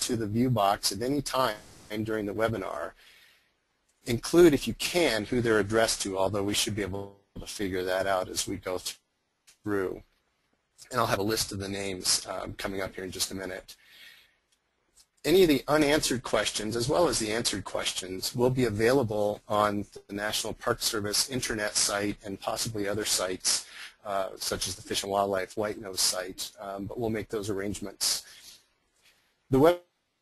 to the view box at any time during the webinar. Include, if you can, who they're addressed to, although we should be able to figure that out as we go through. And I'll have a list of the names coming up here in just a minute. Any of the unanswered questions, as well as the answered questions, will be available on the National Park Service internet site and possibly other sites, such as the Fish and Wildlife White Nose site, but we'll make those arrangements. The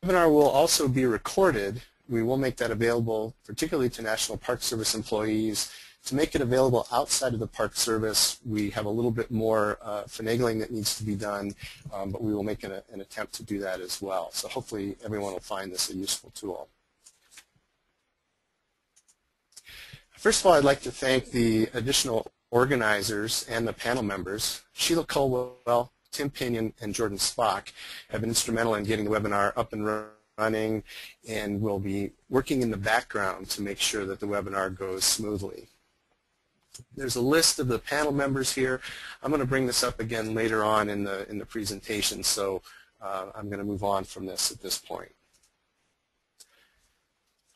webinar will also be recorded. We will make that available, particularly to National Park Service employees. To make it available outside of the Park Service, we have a little bit more finagling that needs to be done, but we will make an attempt to do that as well. So hopefully everyone will find this a useful tool. First of all, I'd like to thank the additional organizers and the panel members. Sheila Colwell, Tim Pinion, and Jordan Spock have been instrumental in getting the webinar up and running, and will be working in the background to make sure that the webinar goes smoothly. There's a list of the panel members here. I'm going to bring this up again later on in the presentation, so I'm going to move on from this at this point.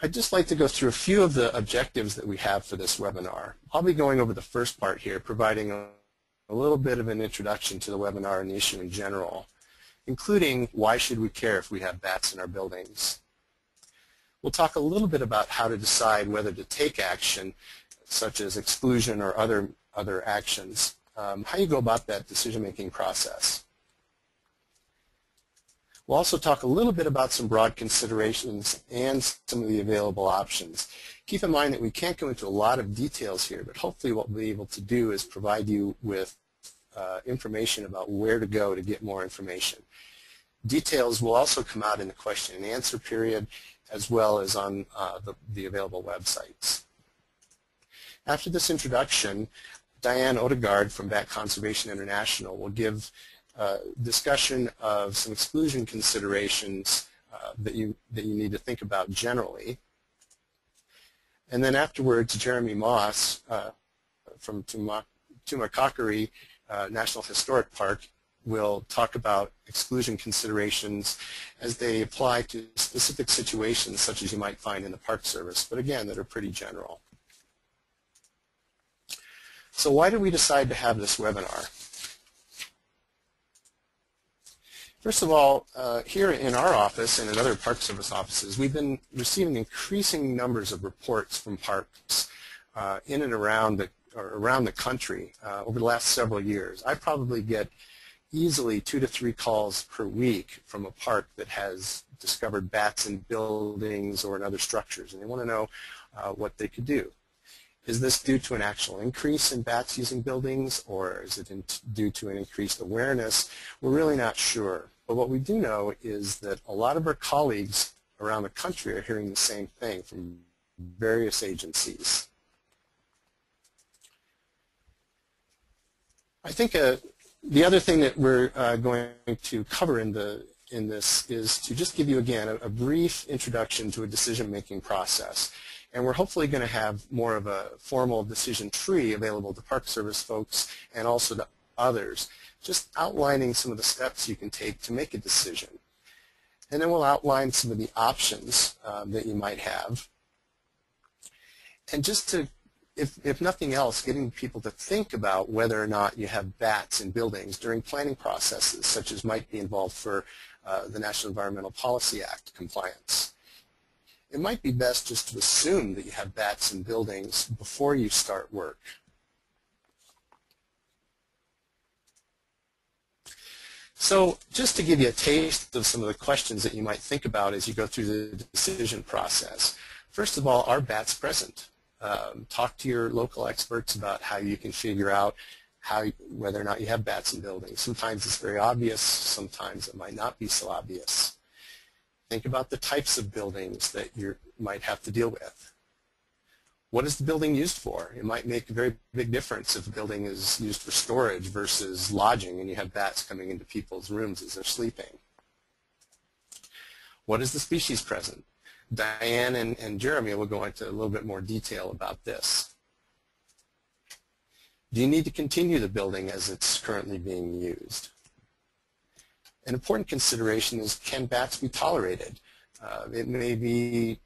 I'd just like to go through a few of the objectives that we have for this webinar. I'll be going over the first part here, providing a little bit of an introduction to the webinar and the issue in general, including why should we care if we have bats in our buildings. We'll talk a little bit about how to decide whether to take action, such as exclusion or other actions, how you go about that decision-making process. We'll also talk a little bit about some broad considerations and some of the available options. Keep in mind that we can't go into a lot of details here, but hopefully what we'll be able to do is provide you with information about where to go to get more information. Details will also come out in the question and answer period, as well as on the available websites. After this introduction, Diane Odegaard from Bat Conservation International will give discussion of some exclusion considerations that you need to think about generally. And then afterwards, Jeremy Moss from Tumakakari National Historic Park will talk about exclusion considerations as they apply to specific situations such as you might find in the Park Service, but again, that are pretty general. So why did we decide to have this webinar? First of all, here in our office and in other Park Service offices, we've been receiving increasing numbers of reports from parks in and around the country over the last several years. I probably get easily 2 to 3 calls per week from a park that has discovered bats in buildings or in other structures, and they want to know what they could do. Is this due to an actual increase in bats using buildings, or is it due to an increased awareness? We're really not sure. But what we do know is that a lot of our colleagues around the country are hearing the same thing from various agencies. I think the other thing that we're going to cover in this is to just give you again a brief introduction to a decision-making process. And we're hopefully going to have more of a formal decision tree available to Park Service folks and also to others, just outlining some of the steps you can take to make a decision. And then we'll outline some of the options that you might have. And just to, if nothing else, getting people to think about whether or not you have bats in buildings during planning processes, such as might be involved for the National Environmental Policy Act compliance. It might be best just to assume that you have bats in buildings before you start work. So just to give you a taste of some of the questions that you might think about as you go through the decision process. First of all, are bats present? Talk to your local experts about how you can figure out whether or not you have bats in buildings. Sometimes it's very obvious, sometimes it might not be so obvious. Think about the types of buildings that you might have to deal with. What is the building used for? It might make a very big difference if a building is used for storage versus lodging and you have bats coming into people's rooms as they're sleeping. What is the species present? Diane and Jeremy will go into a little bit more detail about this. Do you need to continue the building as it's currently being used? An important consideration is, can bats be tolerated? It may be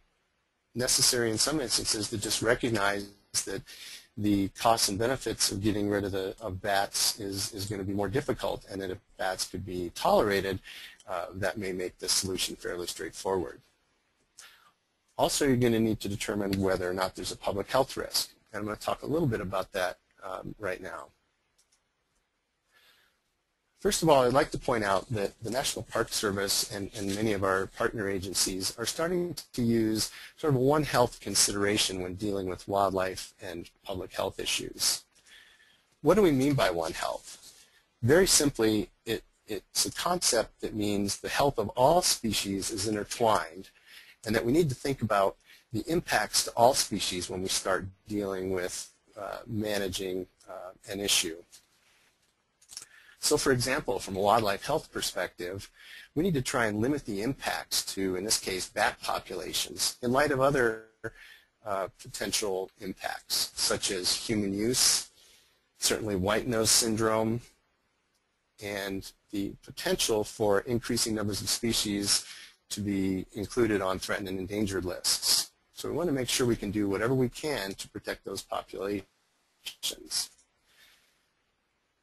necessary in some instances to just recognize that the costs and benefits of getting rid of bats is going to be more difficult, and that if bats could be tolerated, that may make the solution fairly straightforward. Also, you're going to need to determine whether or not there's a public health risk, and I'm going to talk a little bit about that right now. First of all, I'd like to point out that the National Park Service and many of our partner agencies are starting to use sort of a One Health consideration when dealing with wildlife and public health issues. What do we mean by One Health? Very simply, it's a concept that means the health of all species is intertwined, and that we need to think about the impacts to all species when we start dealing with managing an issue. So, for example, from a wildlife health perspective, we need to try and limit the impacts to, in this case, bat populations in light of other potential impacts, such as human use, certainly white nose syndrome, and the potential for increasing numbers of species to be included on threatened and endangered lists. So we want to make sure we can do whatever we can to protect those populations.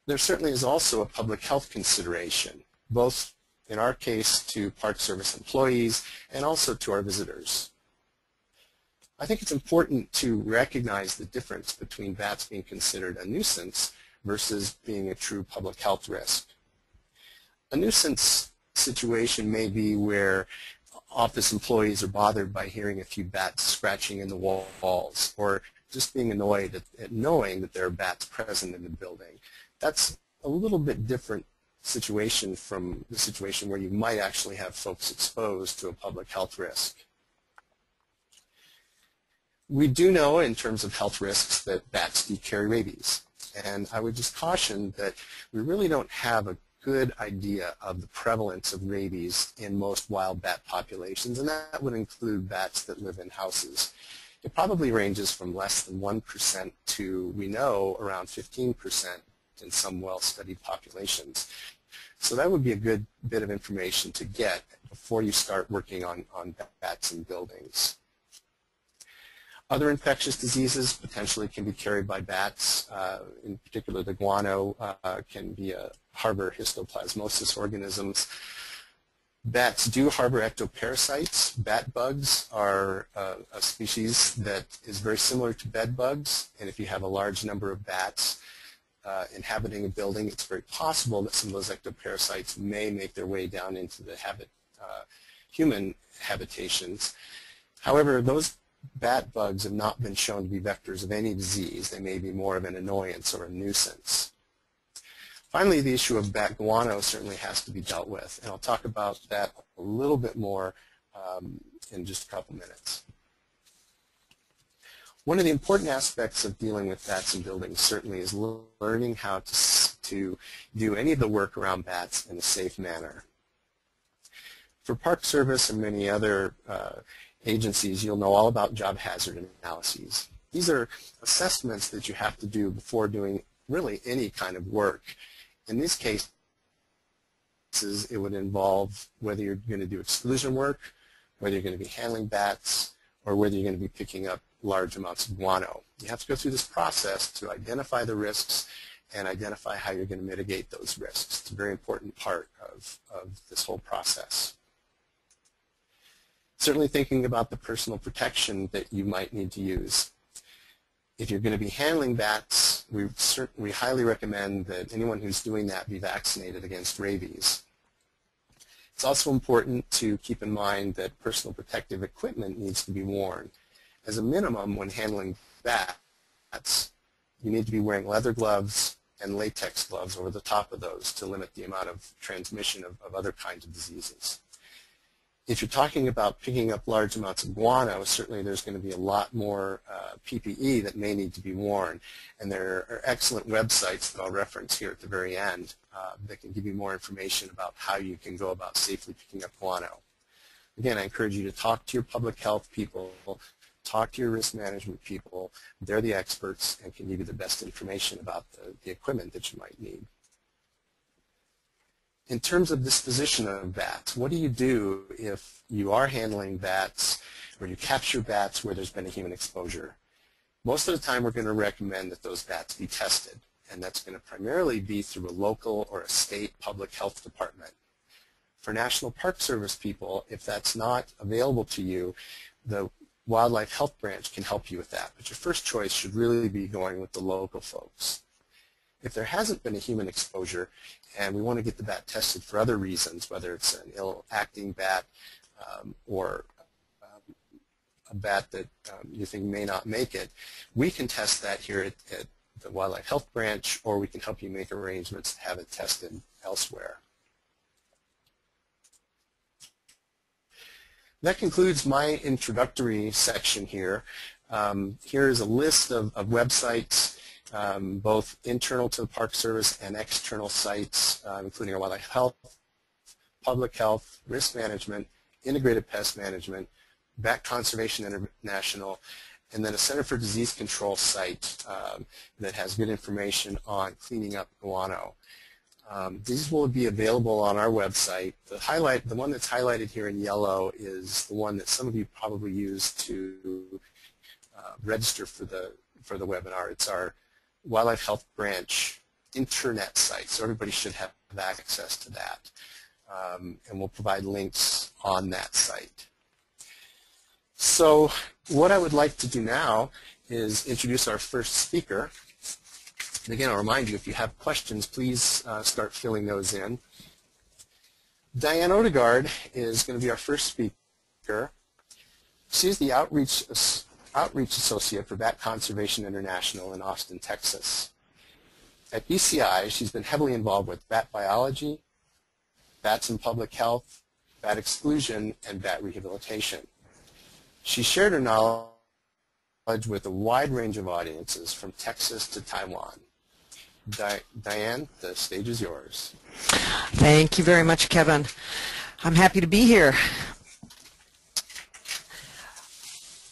There certainly is also a public health consideration, both in our case to Park Service employees and also to our visitors. I think it's important to recognize the difference between bats being considered a nuisance versus being a true public health risk. A nuisance situation may be where office employees are bothered by hearing a few bats scratching in the walls, or just being annoyed at knowing that there are bats present in the building. That's a little bit different situation from the situation where you might actually have folks exposed to a public health risk. We do know in terms of health risks that bats do carry rabies, and I would just caution that we really don't have a good idea of the prevalence of rabies in most wild bat populations, and that would include bats that live in houses. It probably ranges from less than 1% to, we know, around 15% in some well-studied populations. So that would be a good bit of information to get before you start working on bats in buildings. Other infectious diseases potentially can be carried by bats. In particular, the guano can be a harbor histoplasmosis organisms. Bats do harbor ectoparasites. Bat bugs are a species that is very similar to bed bugs, and if you have a large number of bats inhabiting a building, it's very possible that some of those ectoparasites may make their way down into the human habitations. However, those bat bugs have not been shown to be vectors of any disease. They may be more of an annoyance or a nuisance. Finally, the issue of bat guano certainly has to be dealt with, and I'll talk about that a little bit more in just a couple minutes. One of the important aspects of dealing with bats in buildings certainly is learning how to do any of the work around bats in a safe manner. For Park Service and many other agencies, you'll know all about job hazard analyses. These are assessments that you have to do before doing really any kind of work. In this case, it would involve whether you're going to do exclusion work, whether you're going to be handling bats, or whether you're going to be picking up large amounts of guano. You have to go through this process to identify the risks and identify how you're going to mitigate those risks. It's a very important part of this whole process. Certainly thinking about the personal protection that you might need to use. If you're going to be handling bats, we highly recommend that anyone who's doing that be vaccinated against rabies. It's also important to keep in mind that personal protective equipment needs to be worn. As a minimum, when handling bats, you need to be wearing leather gloves and latex gloves over the top of those to limit the amount of transmission of other kinds of diseases. If you're talking about picking up large amounts of guano, certainly there's going to be a lot more PPE that may need to be worn. And there are excellent websites that I'll reference here at the very end that can give you more information about how you can go about safely picking up guano. Again, I encourage you to talk to your public health people, talk to your risk management people. They're the experts and can give you the best information about the equipment that you might need. In terms of disposition of bats, what do you do if you are handling bats or you capture bats where there's been a human exposure? Most of the time we're going to recommend that those bats be tested, and that's going to primarily be through a local or a state public health department. For National Park Service people, if that's not available to you, the Wildlife Health Branch can help you with that, but your first choice should really be going with the local folks. If there hasn't been a human exposure and we want to get the bat tested for other reasons, whether it's an ill-acting bat or a bat that you think may not make it, we can test that here at the Wildlife Health Branch, or we can help you make arrangements to have it tested elsewhere. That concludes my introductory section here. Here is a list of websites, both internal to the Park Service and external sites, including our Wildlife Health, Public Health, Risk Management, Integrated Pest Management, Bat Conservation International, and then a Center for Disease Control site that has good information on cleaning up guano. These will be available on our website. The one that's highlighted here in yellow is the one that some of you probably use to register for the webinar. It's our Wildlife Health Branch internet site, so everybody should have access to that. And we'll provide links on that site. So what I would like to do now is introduce our first speaker. And again, I'll remind you, if you have questions, please start filling those in. Diane Odegaard is going to be our first speaker. She's the Outreach Associate for Bat Conservation International in Austin, Texas. At BCI, she's been heavily involved with bat biology, bats in public health, bat exclusion, and bat rehabilitation. She shared her knowledge with a wide range of audiences from Texas to Taiwan. Diane, the stage is yours. Thank you very much, Kevin. I'm happy to be here.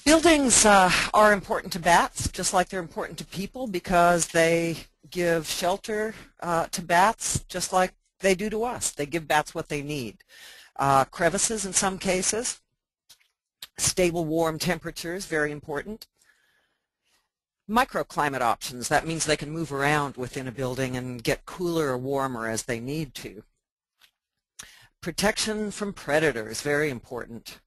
Buildings are important to bats, just like they're important to people, because they give shelter to bats just like they do to us. They give bats what they need. Crevices in some cases. Stable, warm temperatures, very important. Microclimate options, that means they can move around within a building and get cooler or warmer as they need to. Protection from predators, very important.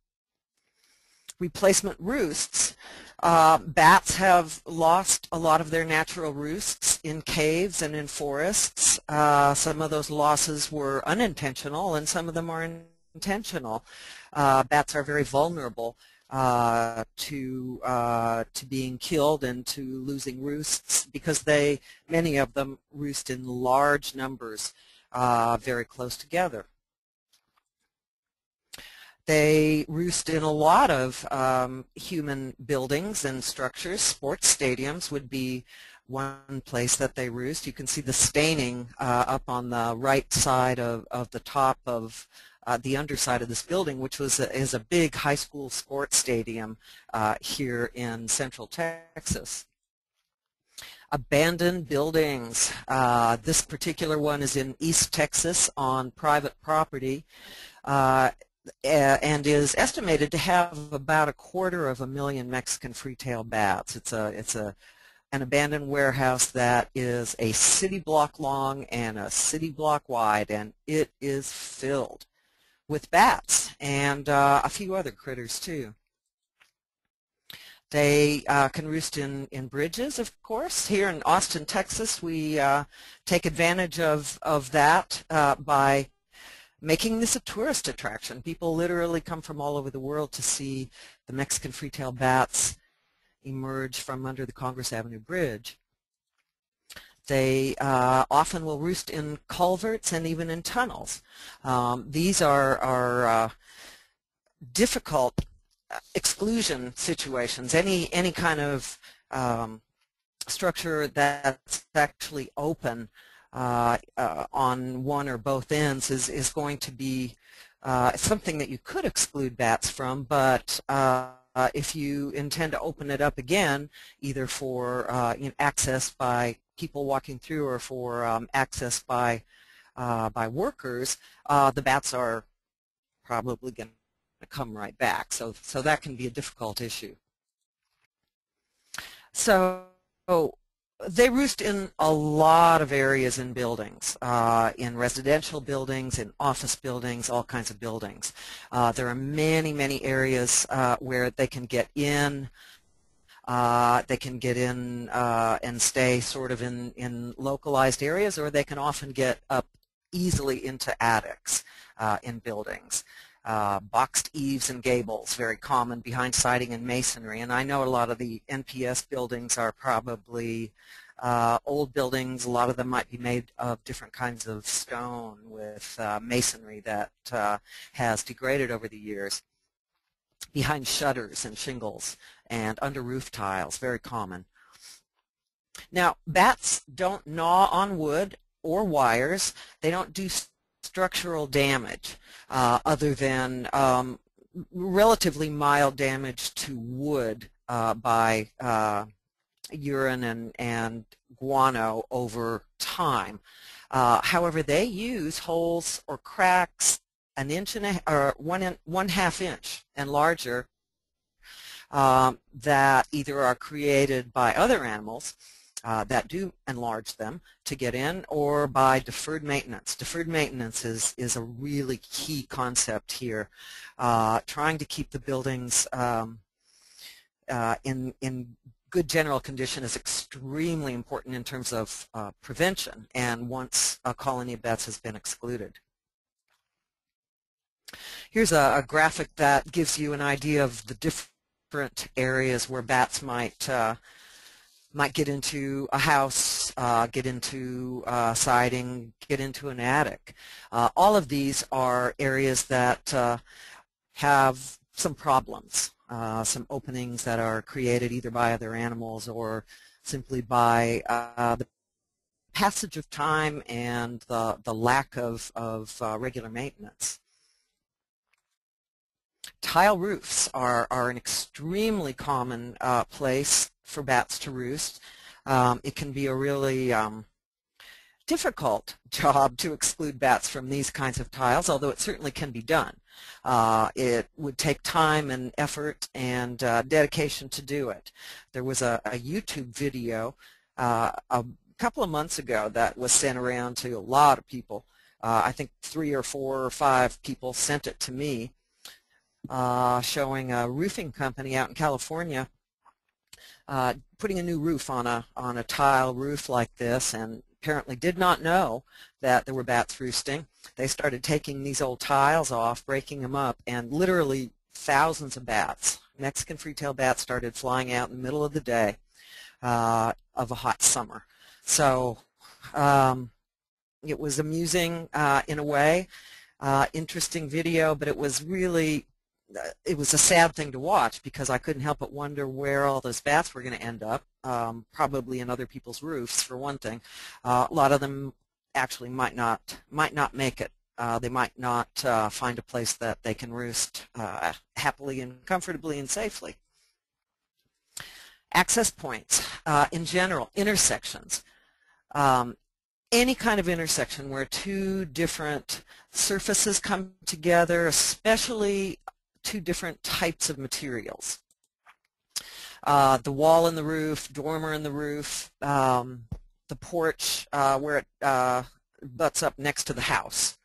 Replacement roosts. Bats have lost a lot of their natural roosts in caves and in forests. Some of those losses were unintentional and some of them are intentional. Bats are very vulnerable to being killed and to losing roosts because many of them roost in large numbers very close together. They roost in a lot of human buildings and structures. Sports stadiums would be one place that they roost. You can see the staining up on the right side of the top of the underside of this building, which is a big high school sports stadium here in Central Texas. Abandoned buildings. This particular one is in East Texas on private property and is estimated to have about 250,000 Mexican free-tailed bats. It's an abandoned warehouse that is a city block long and a city block wide, and it is filled with bats and a few other critters too. They can roost in bridges, of course. Here in Austin, Texas, we take advantage of that by making this a tourist attraction. People literally come from all over the world to see the Mexican free-tailed bats emerge from under the Congress Avenue Bridge. They often will roost in culverts and even in tunnels. These are difficult exclusion situations. Any kind of structure that's actually open on one or both ends is going to be something that you could exclude bats from, but if you intend to open it up again, either for access by people walking through or for access by by workers, the bats are probably going to come right back. So that can be a difficult issue. So they roost in a lot of areas in buildings, in residential buildings, in office buildings, all kinds of buildings. There are many, many areas where they can get in. They can get in and stay sort of in localized areas, or they can often get up easily into attics in buildings. Boxed eaves and gables, very common behind siding and masonry. And I know a lot of the NPS buildings are probably old buildings. A lot of them might be made of different kinds of stone with masonry that has degraded over the years. Behind shutters and shingles and under roof tiles, very common. Now, bats don't gnaw on wood or wires. They don't do structural damage other than relatively mild damage to wood by urine and guano over time. However, they use holes or cracks an inch and or 1/2 inch and larger that either are created by other animals that do enlarge them to get in, or by deferred maintenance. Deferred maintenance is a really key concept here. Trying to keep the buildings in good general condition is extremely important in terms of prevention, and once a colony of bats has been excluded. Here's a graphic that gives you an idea of the different areas where bats might get into a house, get into siding, get into an attic. All of these are areas that have some problems, some openings that are created either by other animals or simply by the passage of time and the lack of regular maintenance. Tile roofs are an extremely common place for bats to roost. It can be a really difficult job to exclude bats from these kinds of tiles, although it certainly can be done. It would take time and effort and dedication to do it. There was a YouTube video a couple of months ago that was sent around to a lot of people. I think 3 or 4 or 5 people sent it to me, showing a roofing company out in California putting a new roof on a tile roof like this, and apparently did not know that there were bats roosting. They started taking these old tiles off, breaking them up, and literally thousands of bats, Mexican free-tailed bats, started flying out in the middle of the day of a hot summer. So it was amusing in a way, interesting video, but it was really it was a sad thing to watch because I couldn't help but wonder where all those bats were going to end up, probably in other people's roofs for one thing. A lot of them actually might not make it. They might not find a place that they can roost happily and comfortably and safely. Access points in general, intersections. Any kind of intersection where two different surfaces come together, especially two different types of materials. The wall in the roof, dormer in the roof, the porch where it butts up next to the house.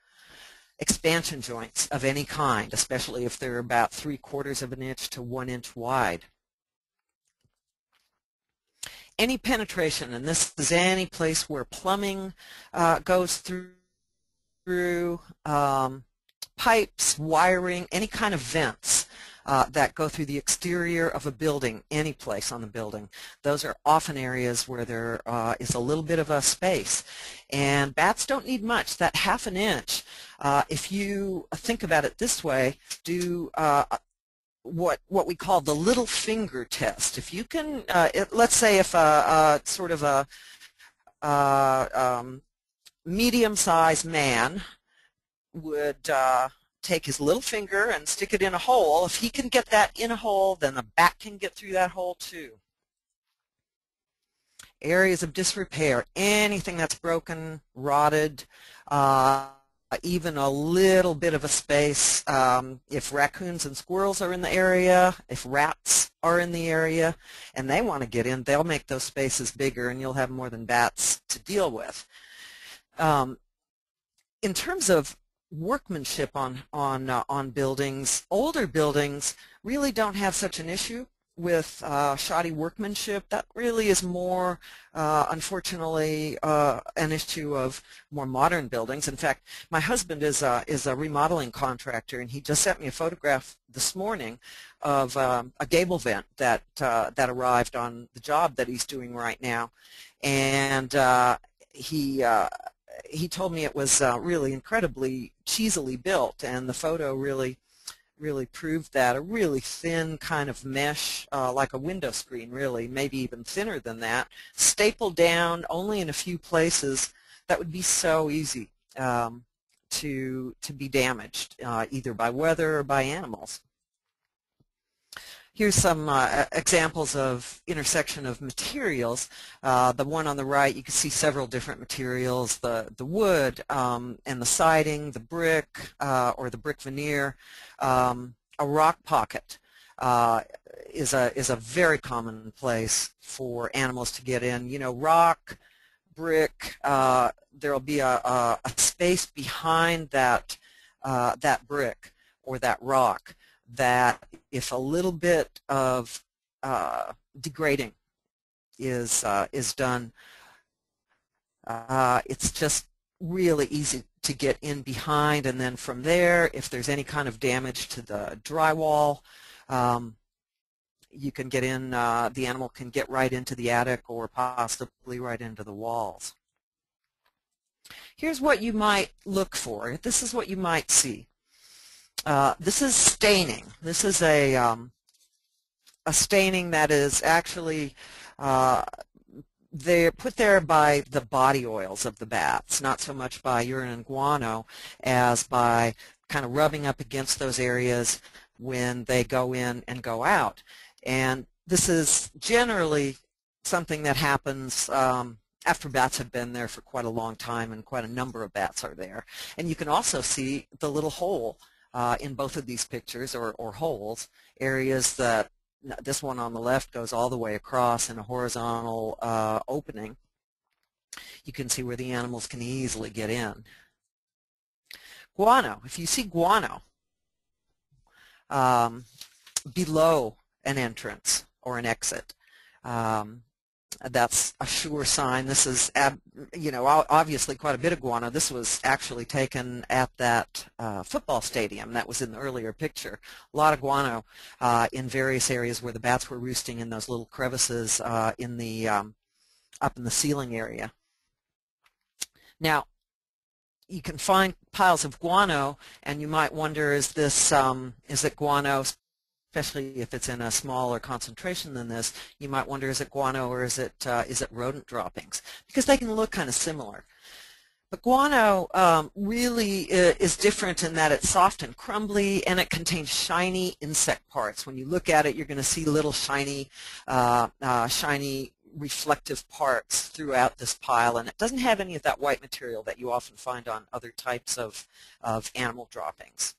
Expansion joints of any kind, especially if they're about 3/4 of an inch to 1 inch wide. Any penetration, and this is any place where plumbing goes through, pipes, wiring, any kind of vents that go through the exterior of a building, any place on the building. Those are often areas where there is a little bit of a space. And bats don't need much. That 1/2 inch, if you think about it this way, do what we call the little finger test. If you can, let's say if sort of a medium-sized man would take his little finger and stick it in a hole. If he can get that in a hole, then the bat can get through that hole too. Areas of disrepair, anything that's broken, rotted, even a little bit of a space. If raccoons and squirrels are in the area, if rats are in the area and they want to get in, they'll make those spaces bigger and you'll have more than bats to deal with. In terms of workmanship on buildings, older buildings really don't have such an issue with shoddy workmanship. That really is more, unfortunately, an issue of more modern buildings. In fact, my husband is a remodeling contractor, and he just sent me a photograph this morning of a gable vent that arrived on the job that he's doing right now, and he told me it was really incredibly cheesily built, and the photo really proved that. A really thin kind of mesh, like a window screen really, maybe even thinner than that, stapled down only in a few places that would be so easy to be damaged, either by weather or by animals. Here's some examples of intersection of materials. The one on the right, you can see several different materials, the wood and the siding, the brick or the brick veneer. A rock pocket is a very common place for animals to get in. You know, rock, brick, there'll be a space behind that brick or that rock that if a little bit of degrading is done, it's just really easy to get in behind, and then from there, if there's any kind of damage to the drywall, you can get in, the animal can get right into the attic or possibly right into the walls. Here's what you might look for. This is what you might see. This is staining. This is a staining that is actually they're put there by the body oils of the bats, not so much by urine and guano as by kind of rubbing up against those areas when they go in and go out. And this is generally something that happens after bats have been there for quite a long time, and quite a number of bats are there. And you can also see the little hole in both of these pictures, or holes, areas that this one on the left goes all the way across in a horizontal opening. You can see where the animals can easily get in. Guano. If you see guano below an entrance or an exit, that's a sure sign. This is, you know, obviously quite a bit of guano. This was actually taken at that football stadium that was in the earlier picture. A lot of guano in various areas where the bats were roosting, in those little crevices in the up in the ceiling area. Now, you can find piles of guano, and you might wonder, is it guano? Especially if it's in a smaller concentration than this, you might wonder, is it guano or is it rodent droppings? Because they can look kind of similar. But guano really is different in that it's soft and crumbly, and it contains shiny insect parts. When you look at it, you're going to see little shiny, shiny reflective parts throughout this pile, and it doesn't have any of that white material that you often find on other types of animal droppings.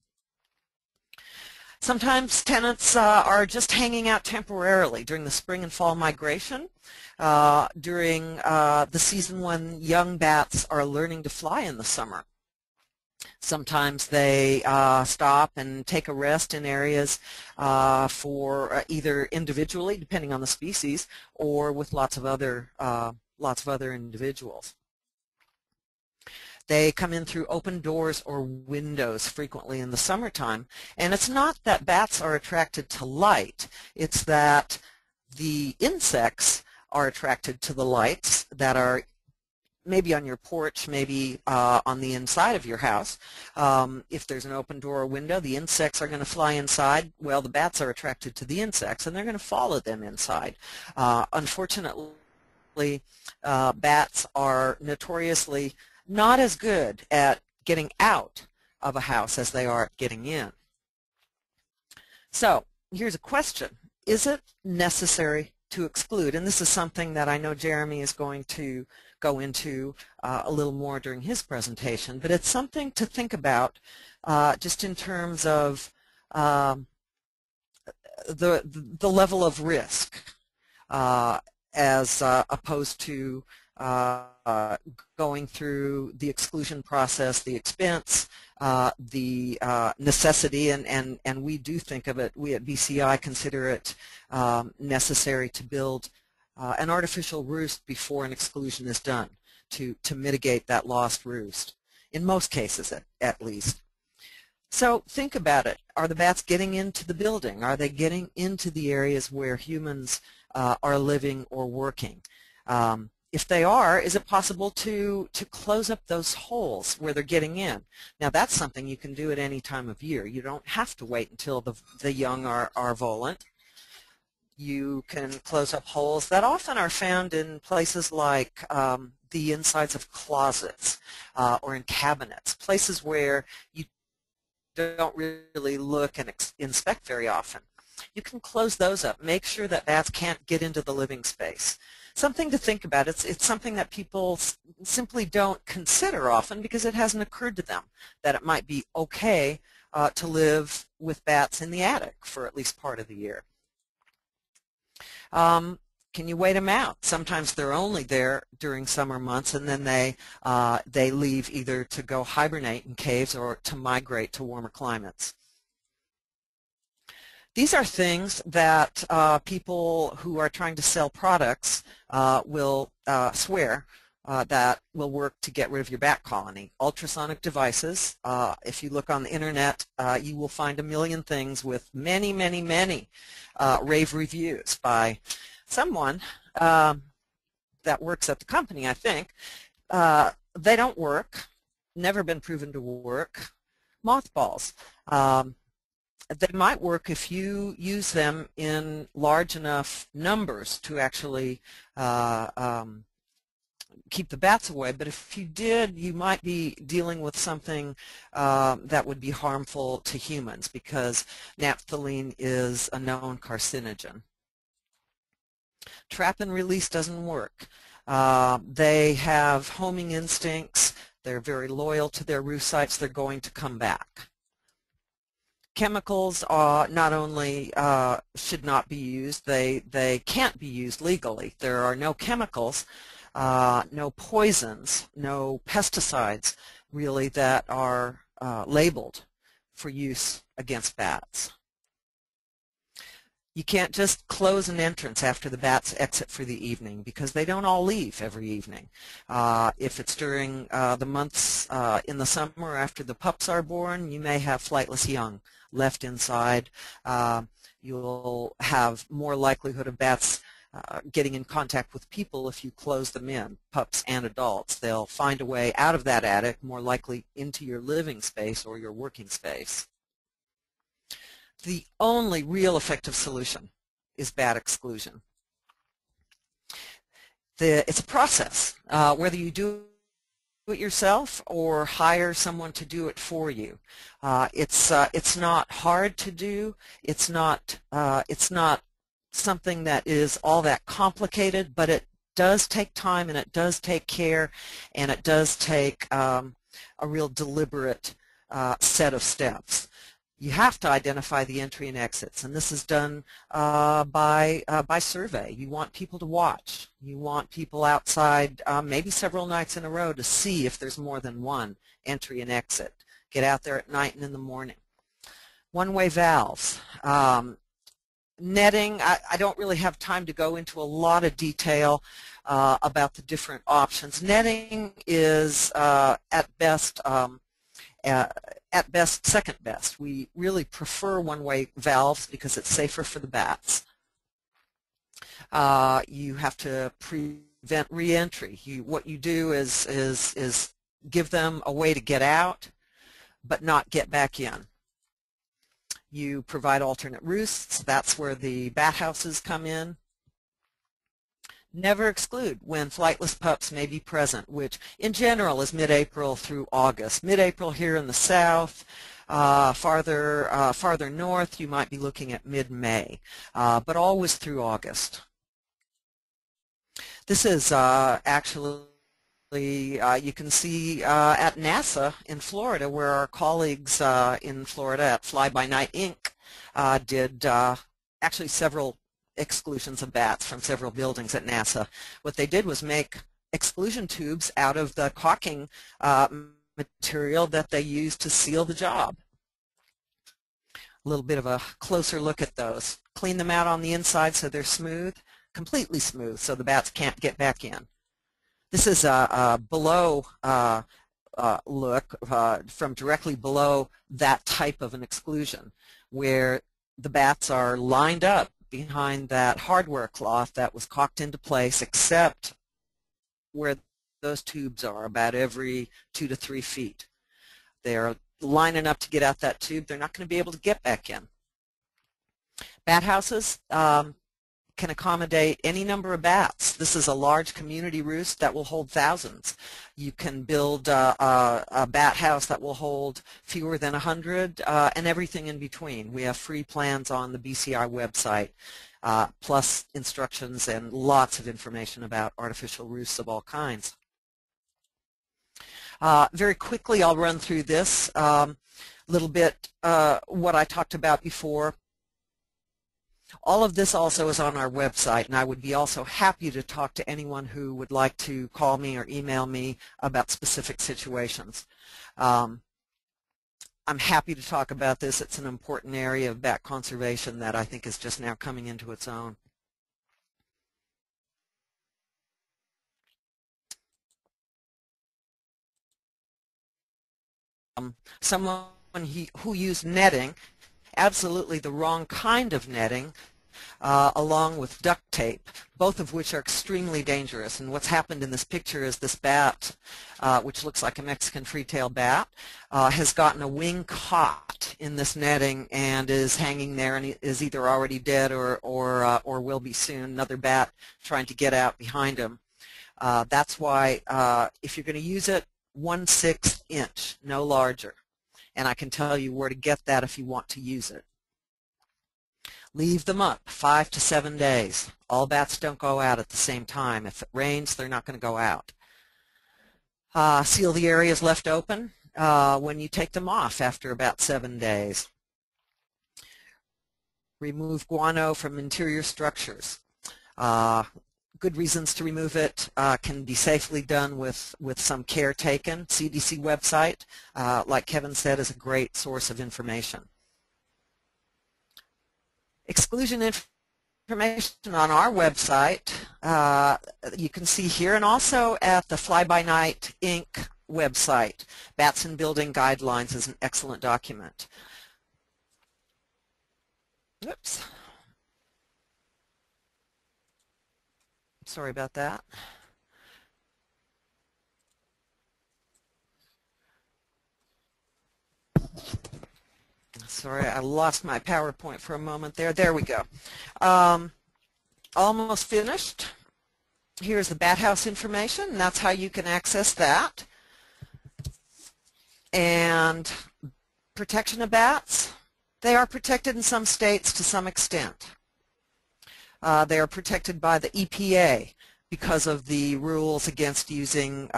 Sometimes tenants are just hanging out temporarily during the spring and fall migration, during the season when young bats are learning to fly in the summer. Sometimes they stop and take a rest in areas for either individually, depending on the species, or with lots of other individuals. They come in through open doors or windows frequently in the summertime, and it's not that bats are attracted to light, it's that the insects are attracted to the lights that are maybe on your porch, maybe on the inside of your house. If there's an open door or window, the insects are going to fly inside. Well, the bats are attracted to the insects, and they're going to follow them inside. Unfortunately, bats are notoriously not as good at getting out of a house as they are at getting in. So here's a question. Is it necessary to to exclude, and this is something that I know Jeremy is going to go into a little more during his presentation, but it's something to think about just in terms of the level of risk as opposed to going through the exclusion process, the expense, the necessity, and we do think of it, we at BCI consider it necessary to build an artificial roost before an exclusion is done to mitigate that lost roost, in most cases at least. So think about it. Are the bats getting into the building? Are they getting into the areas where humans are living or working? If they are, is it possible to close up those holes where they're getting in? Now that's something you can do at any time of year. You don't have to wait until the young are volant. You can close up holes that often are found in places like the insides of closets or in cabinets, places where you don't really look and inspect very often. You can close those up. Make sure that bats can't get into the living space. Something to think about. It's something that people simply don't consider often because it hasn't occurred to them that it might be okay to live with bats in the attic for at least part of the year. Can you wait them out? Sometimes they're only there during summer months, and then they leave either to go hibernate in caves or to migrate to warmer climates. These are things that people who are trying to sell products will swear that will work to get rid of your bat colony. Ultrasonic devices. If you look on the internet, you will find a million things with many, many, many rave reviews by someone that works at the company, I think. They don't work. Never been proven to work. Mothballs. They might work if you use them in large enough numbers to actually keep the bats away, but if you did, you might be dealing with something that would be harmful to humans because naphthalene is a known carcinogen. Trap and release doesn't work. They have homing instincts. They're very loyal to their roost sites. They're going to come back. Chemicals not only should not be used, they can't be used legally. There are no chemicals, no poisons, no pesticides really that are labeled for use against bats. You can't just close an entrance after the bats exit for the evening because they don't all leave every evening. If it's during the months in the summer after the pups are born, you may have flightless young left inside. You'll have more likelihood of bats getting in contact with people if you close them in, pups and adults. They'll find a way out of that attic, more likely into your living space or your working space. The only real effective solution is bat exclusion. It's a process, whether you do it yourself or hire someone to do it for you. It's not hard to do. It's not something that is all that complicated, but it does take time and it does take care and it does take a real deliberate set of steps. You have to identify the entry and exits, and this is done by survey. You want people to watch. You want people outside maybe several nights in a row to see if there's more than one entry and exit. Get out there at night and in the morning. One-way valves. Netting, I don't really have time to go into a lot of detail about the different options. Netting is at best second best. We really prefer one-way valves because it's safer for the bats. You have to prevent re-entry. What you do is give them a way to get out but not get back in. You provide alternate roosts. That's where the bat houses come in. Never exclude when flightless pups may be present, which in general is mid-April through August. Mid-April here in the south, farther north you might be looking at mid-May, but always through August. This is actually, you can see at NASA in Florida, where our colleagues in Florida at Fly By Night Inc. Did actually several exclusions of bats from several buildings at NASA. What they did was make exclusion tubes out of the caulking material that they used to seal the job. A little bit of a closer look at those. Clean them out on the inside so they're smooth, completely smooth, so the bats can't get back in. This is a below look from directly below that type of an exclusion, where the bats are lined up behind that hardware cloth that was caulked into place, except where those tubes are, about every 2 to 3 feet. They're lining up to get out that tube. They're not going to be able to get back in. Bat houses can accommodate any number of bats. This is a large community roost that will hold thousands. You can build a bat house that will hold fewer than 100 and everything in between. We have free plans on the BCI website, plus instructions and lots of information about artificial roosts of all kinds. Very quickly, I'll run through this little bit, what I talked about before. All of this also is on our website, and I would be also happy to talk to anyone who would like to call me or email me about specific situations. I'm happy to talk about this. It's an important area of bat conservation that I think is just now coming into its own. Someone who used netting, absolutely the wrong kind of netting, along with duct tape, both of which are extremely dangerous. And what's happened in this picture is this bat, which looks like a Mexican free-tailed bat, has gotten a wing caught in this netting and is hanging there and is either already dead or will be soon. Another bat trying to get out behind him. That's why if you're going to use it, 1/6 inch, no larger. And I can tell you where to get that if you want to use it. Leave them up 5 to 7 days. All bats don't go out at the same time. If it rains, they're not going to go out. Seal the areas left open when you take them off after about 7 days. Remove guano from interior structures. Good reasons to remove it can be safely done with some care taken. CDC website, like Kevin said, is a great source of information. Exclusion information on our website, you can see here, and also at the Fly By Night Inc. website. Bats in Building Guidelines is an excellent document. Oops. Sorry about that. Sorry, I lost my PowerPoint for a moment there. There we go. Almost finished. Here's the bat house information, and that's how you can access that. And protection of bats. They are protected in some states to some extent. They are protected by the EPA because of the rules against using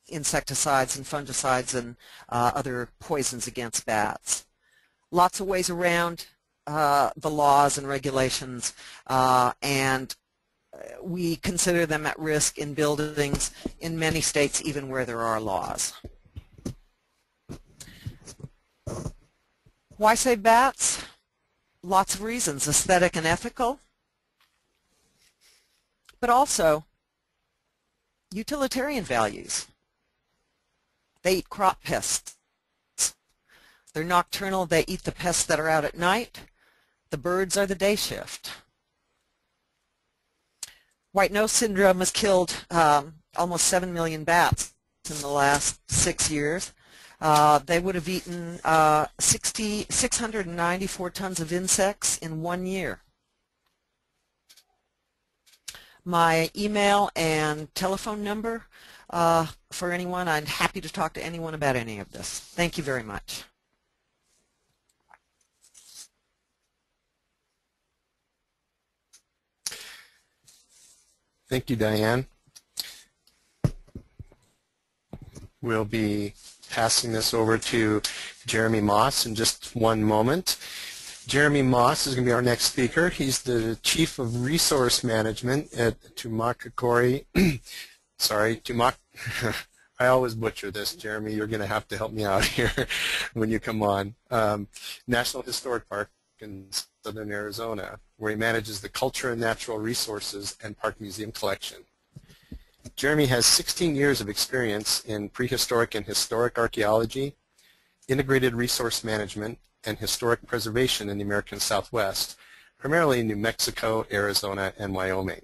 insecticides and fungicides and other poisons against bats. Lots of ways around the laws and regulations, and we consider them at risk in buildings in many states, even where there are laws. Why save bats? Lots of reasons, aesthetic and ethical, but also utilitarian values. They eat crop pests. They're nocturnal. They eat the pests that are out at night. The birds are the day shift. White nose syndrome has killed almost 7 million bats in the last 6 years. They would have eaten 694 tons of insects in 1 year. My email and telephone number for anyone. I'm happy to talk to anyone about any of this. Thank you very much. Thank you, Diane. We'll be passing this over to Jeremy Moss in just one moment. Jeremy Moss is going to be our next speaker. He's the Chief of Resource Management at Tumakakori. Sorry, I always butcher this, Jeremy. You're going to have to help me out here when you come on. National Historic Park in southern Arizona, where he manages the culture and natural resources and park museum collection. Jeremy has 16 years of experience in prehistoric and historic archaeology, integrated resource management, and historic preservation in the American Southwest, primarily in New Mexico, Arizona, and Wyoming.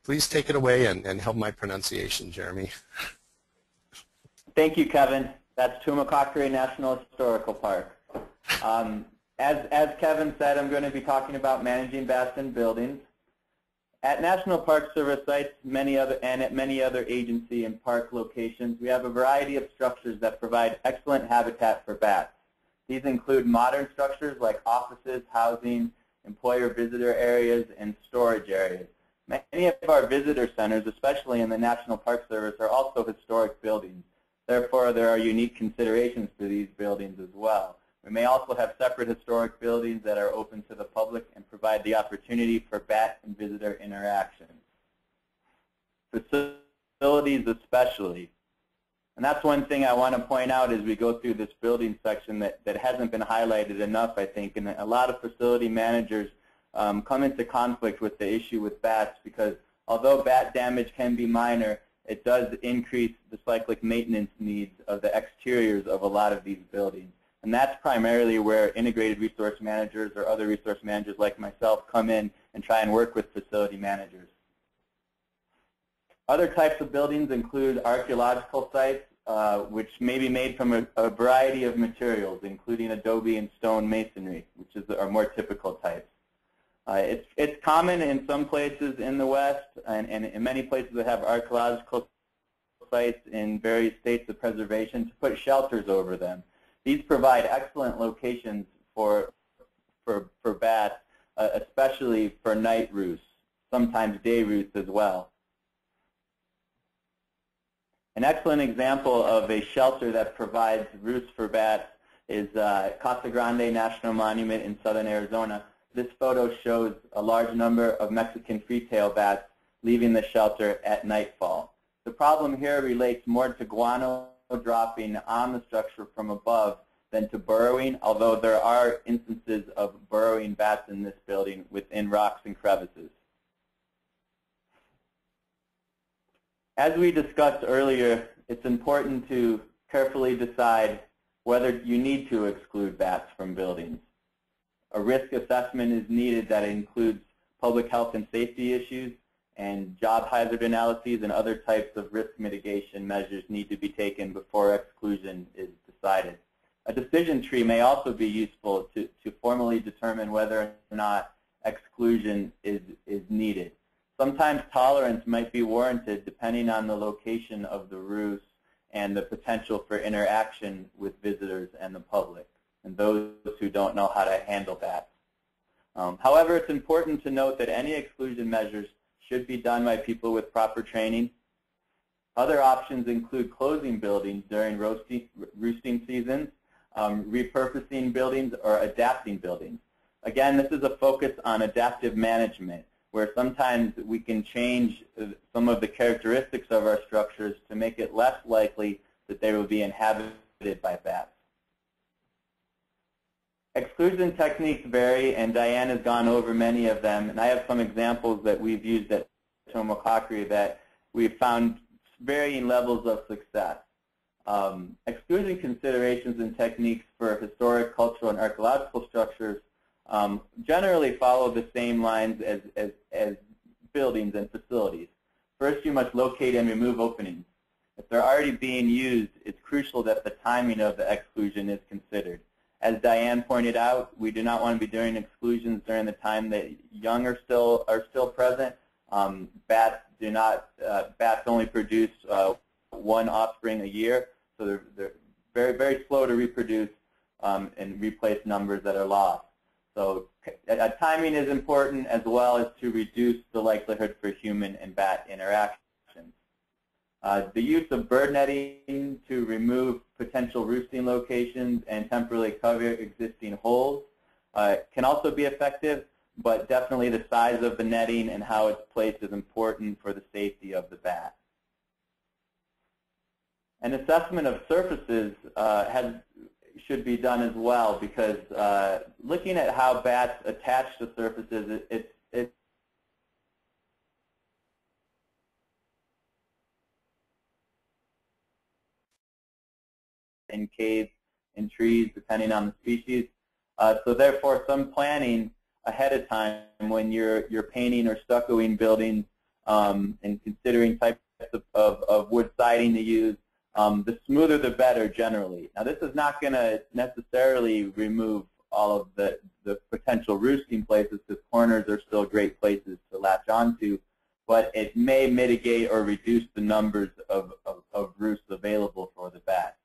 Please take it away and help my pronunciation, Jeremy. Thank you, Kevin. That's Tumakakori National Historical Park. As Kevin said, I'm going to be talking about managing bats in buildings. At National Park Service sites and at many other agency and park locations, we have a variety of structures that provide excellent habitat for bats. These include modern structures like offices, housing, employer visitor areas, and storage areas. Many of our visitor centers, especially in the National Park Service, are also historic buildings. Therefore, there are unique considerations for these buildings as well. We may also have separate historic buildings that are open to the public and provide the opportunity for bat and visitor interaction. Facilities especially. And that's one thing I want to point out as we go through this building section that hasn't been highlighted enough, I think. And a lot of facility managers come into conflict with the issue with bats because although bat damage can be minor, it does increase the cyclic maintenance needs of the exteriors of a lot of these buildings. And that's primarily where integrated resource managers or other resource managers like myself come in and try and work with facility managers. Other types of buildings include archaeological sites, which may be made from a variety of materials, including adobe and stone masonry, which are more typical types. It's common in some places in the West and in many places that have archaeological sites in various states of preservation to put shelters over them. These provide excellent locations for bats, especially for night roosts, sometimes day roosts as well. An excellent example of a shelter that provides roosts for bats is Casa Grande National Monument in southern Arizona. This photo shows a large number of Mexican free-tail bats leaving the shelter at nightfall. The problem here relates more to guano dropping on the structure from above than to burrowing, although there are instances of burrowing bats in this building within rocks and crevices. As we discussed earlier, it's important to carefully decide whether you need to exclude bats from buildings. A risk assessment is needed that includes public health and safety issues, and job hazard analyses and other types of risk mitigation measures need to be taken before exclusion is decided. A decision tree may also be useful to formally determine whether or not exclusion is needed. Sometimes tolerance might be warranted depending on the location of the roost and the potential for interaction with visitors and the public and those who don't know how to handle bats. However, it's important to note that any exclusion measures should be done by people with proper training. Other options include closing buildings during roosting seasons, repurposing buildings, or adapting buildings. Again, this is a focus on adaptive management, where sometimes we can change some of the characteristics of our structures to make it less likely that they will be inhabited by bats. Exclusion techniques vary, and Diane has gone over many of them, and I have some examples that we've used at Tumakakori that we've found varying levels of success. Exclusion considerations and techniques for historic, cultural, and archaeological structures generally follow the same lines as buildings and facilities. First, you must locate and remove openings. If they're already being used, it's crucial that the timing of the exclusion is considered. As Diane pointed out, we do not want to be doing exclusions during the time that young are still present. Bats only produce one offspring a year, so they're very, very slow to reproduce and replace numbers that are lost. So timing is important, as well as to reduce the likelihood for human and bat interactions. The use of bird netting to remove potential roosting locations and temporarily cover existing holes can also be effective, but definitely the size of the netting and how it's placed is important for the safety of the bat. An assessment of surfaces should be done as well, because looking at how bats attach to surfaces, it's in caves, in trees, depending on the species. So therefore, some planning ahead of time when you're painting or stuccoing buildings and considering types of wood siding to use, the smoother the better generally. Now this is not going to necessarily remove all of the potential roosting places, because corners are still great places to latch onto, but it may mitigate or reduce the numbers of roosts available for the bat.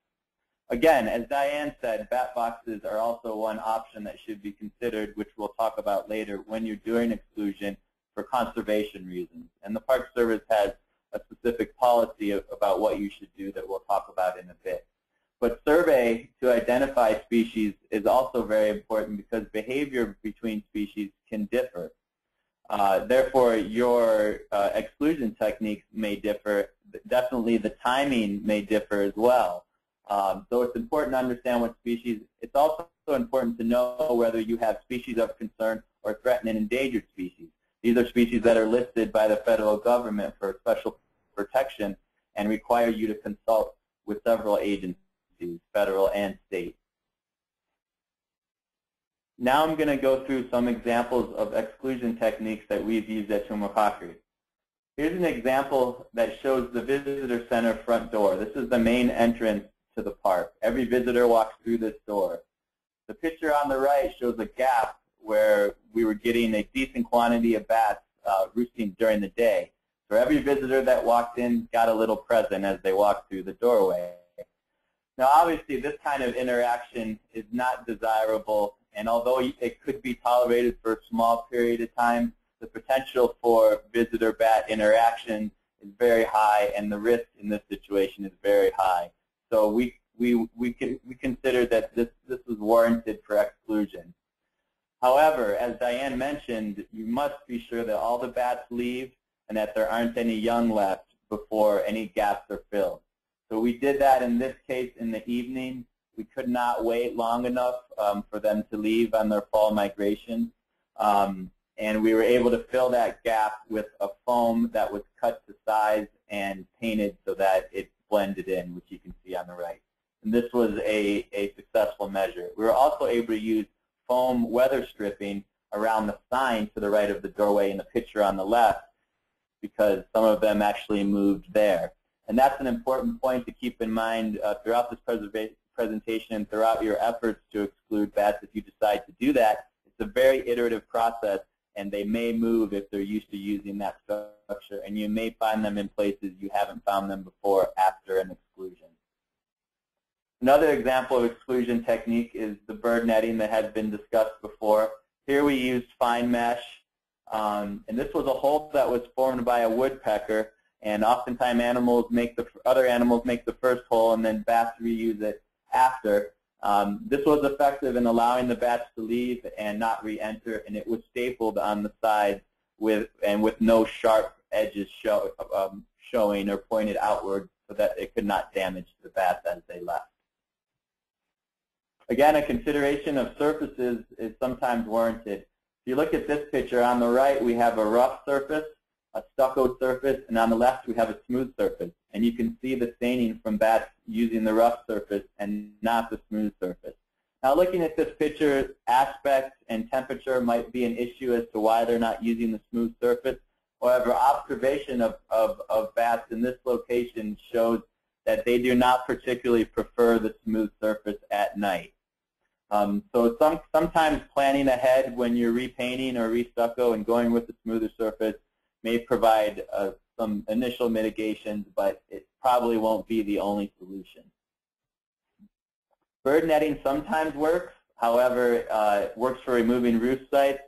Again, as Diane said, bat boxes are also one option that should be considered, which we'll talk about later when you're doing exclusion for conservation reasons. And the Park Service has a specific policy about what you should do that we'll talk about in a bit. But survey to identify species is also very important, because behavior between species can differ. Therefore, your exclusion techniques may differ. Definitely the timing may differ as well. So it's important to understand what species. It's also important to know whether you have species of concern or threatened and endangered species. These are species that are listed by the federal government for special protection and require you to consult with several agencies, federal and state. Now I'm going to go through some examples of exclusion techniques that we've used at Tumokakri. Here's an example that shows the visitor center front door. This is the main entrance to the park. Every visitor walks through this door. The picture on the right shows a gap where we were getting a decent quantity of bats roosting during the day. So every visitor that walked in got a little present as they walked through the doorway. Now obviously this kind of interaction is not desirable, and although it could be tolerated for a small period of time, the potential for visitor-bat interaction is very high, and the risk in this situation is very high. So we considered that this was warranted for exclusion. However, as Diane mentioned, you must be sure that all the bats leave and that there aren't any young left before any gaps are filled. So we did that in this case in the evening. We could not wait long enough for them to leave on their fall migration. And we were able to fill that gap with a foam that was cut to size and painted so that it blended in, which you can see on the right. And this was a successful measure. We were also able to use foam weather stripping around the sign to the right of the doorway in the picture on the left, because some of them actually moved there. And that's an important point to keep in mind throughout this presentation and throughout your efforts to exclude bats. If you decide to do that, it's a very iterative process, and they may move if they're used to using that structure, and you may find them in places you haven't found them before after an exclusion. Another example of exclusion technique is the bird netting that has been discussed before. Here we used fine mesh, and this was a hole that was formed by a woodpecker, and oftentimes other animals make the first hole, and then bats reuse it after. This was effective in allowing the bats to leave and not re-enter, and it was stapled on the sides with no sharp edges showing or pointed outward, so that it could not damage the bats as they left. Again, a consideration of surfaces is sometimes warranted. If you look at this picture on the right, we have a rough surface, a stuccoed surface, and on the left we have a smooth surface. And you can see the staining from bats using the rough surface and not the smooth surface. Now looking at this picture, aspect and temperature might be an issue as to why they're not using the smooth surface. However, observation of bats in this location shows that they do not particularly prefer the smooth surface at night. So sometimes planning ahead when you're repainting or restucco and going with the smoother surface may provide some initial mitigations, but it probably won't be the only solution. Bird netting sometimes works. However, it works for removing roof sites.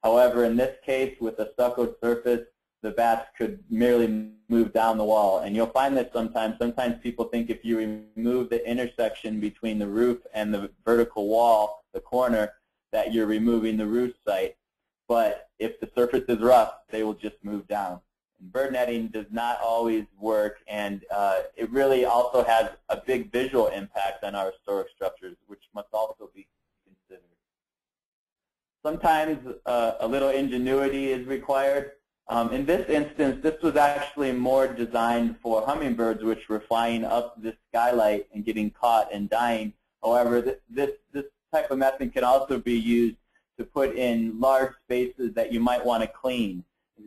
However, in this case, with a stucco surface, the bats could merely move down the wall. And you'll find that sometimes people think if you remove the intersection between the roof and the vertical wall, the corner, that you're removing the roof site. But if the surface is rough, they will just move down. And bird netting does not always work, and it really also has a big visual impact on our historic structures, which must also be considered. Sometimes a little ingenuity is required. In this instance, this was actually more designed for hummingbirds, which were flying up this skylight and getting caught and dying. However, this type of method can also be used to put in large spaces that you might want to clean.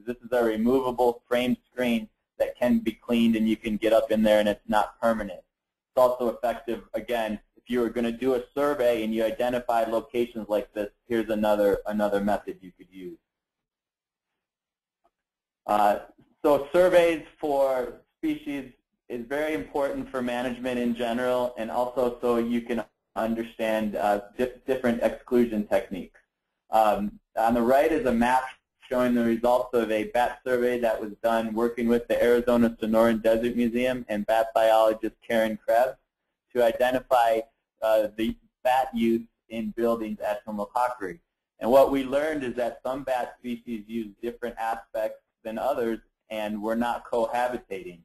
This is a removable frame screen that can be cleaned, and you can get up in there and it's not permanent. It's also effective, again, if you were going to do a survey and you identified locations like this, here's another method you could use. So surveys for species is very important for management in general, and also so you can understand different exclusion techniques. On the right is a map showing the results of a bat survey that was done working with the Arizona Sonoran Desert Museum and bat biologist Karen Krebs to identify the bat use in buildings at Tomokakari. And what we learned is that some bat species use different aspects than others and were not cohabitating.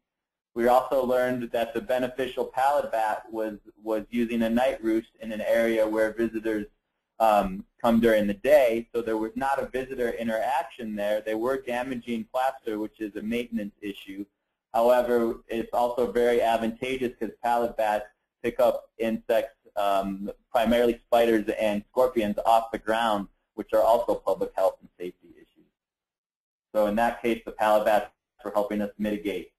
We also learned that the beneficial pallid bat was using a night roost in an area where visitors come during the day, so there was not a visitor interaction there. They were damaging plaster, which is a maintenance issue. However, it's also very advantageous because pallid bats pick up insects, primarily spiders and scorpions, off the ground, which are also public health and safety issues. So in that case, the pallid bats were helping us mitigate.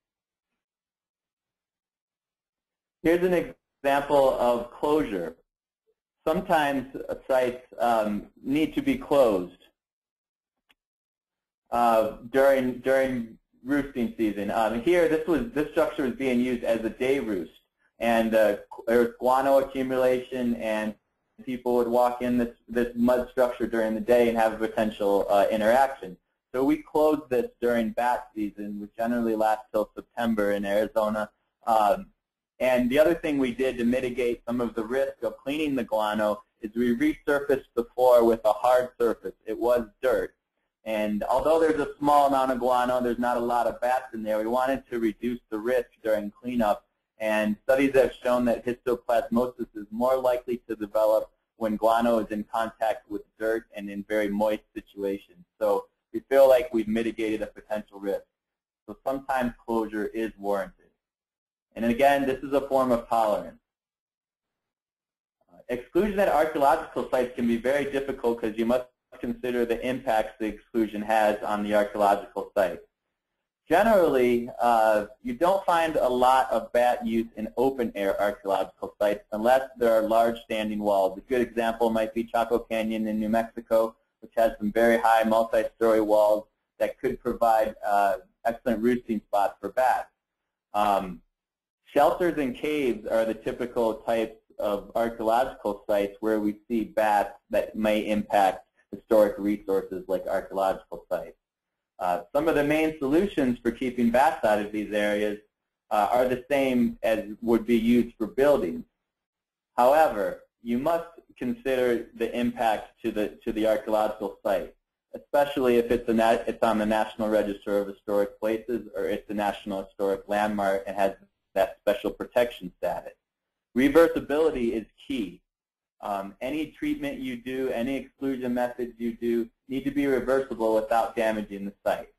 Here's an example of closure. Sometimes sites need to be closed during roosting season. Here, this structure was being used as a day roost, and there was guano accumulation, and people would walk in this mud structure during the day and have a potential interaction. So we closed this during bat season, which generally lasts till September in Arizona. And the other thing we did to mitigate some of the risk of cleaning the guano is we resurfaced the floor with a hard surface. It was dirt. And although there's a small amount of guano, there's not a lot of bats in there, we wanted to reduce the risk during cleanup. And studies have shown that histoplasmosis is more likely to develop when guano is in contact with dirt and in very moist situations. So we feel like we've mitigated a potential risk. So sometimes closure is warranted. And again, this is a form of tolerance. Exclusion at archaeological sites can be very difficult because you must consider the impacts the exclusion has on the archaeological site. Generally, you don't find a lot of bat use in open-air archaeological sites unless there are large standing walls. A good example might be Chaco Canyon in New Mexico, which has some very high multi-story walls that could provide excellent roosting spots for bats. Shelters and caves are the typical types of archaeological sites where we see bats that may impact historic resources like archaeological sites. Some of the main solutions for keeping bats out of these areas are the same as would be used for buildings. However, you must consider the impact to the archaeological site, especially if it's on the National Register of Historic Places or it's a National Historic Landmark and has that special protection status. Reversibility is key. Any treatment you do, any exclusion methods you do, need to be reversible without damaging the site.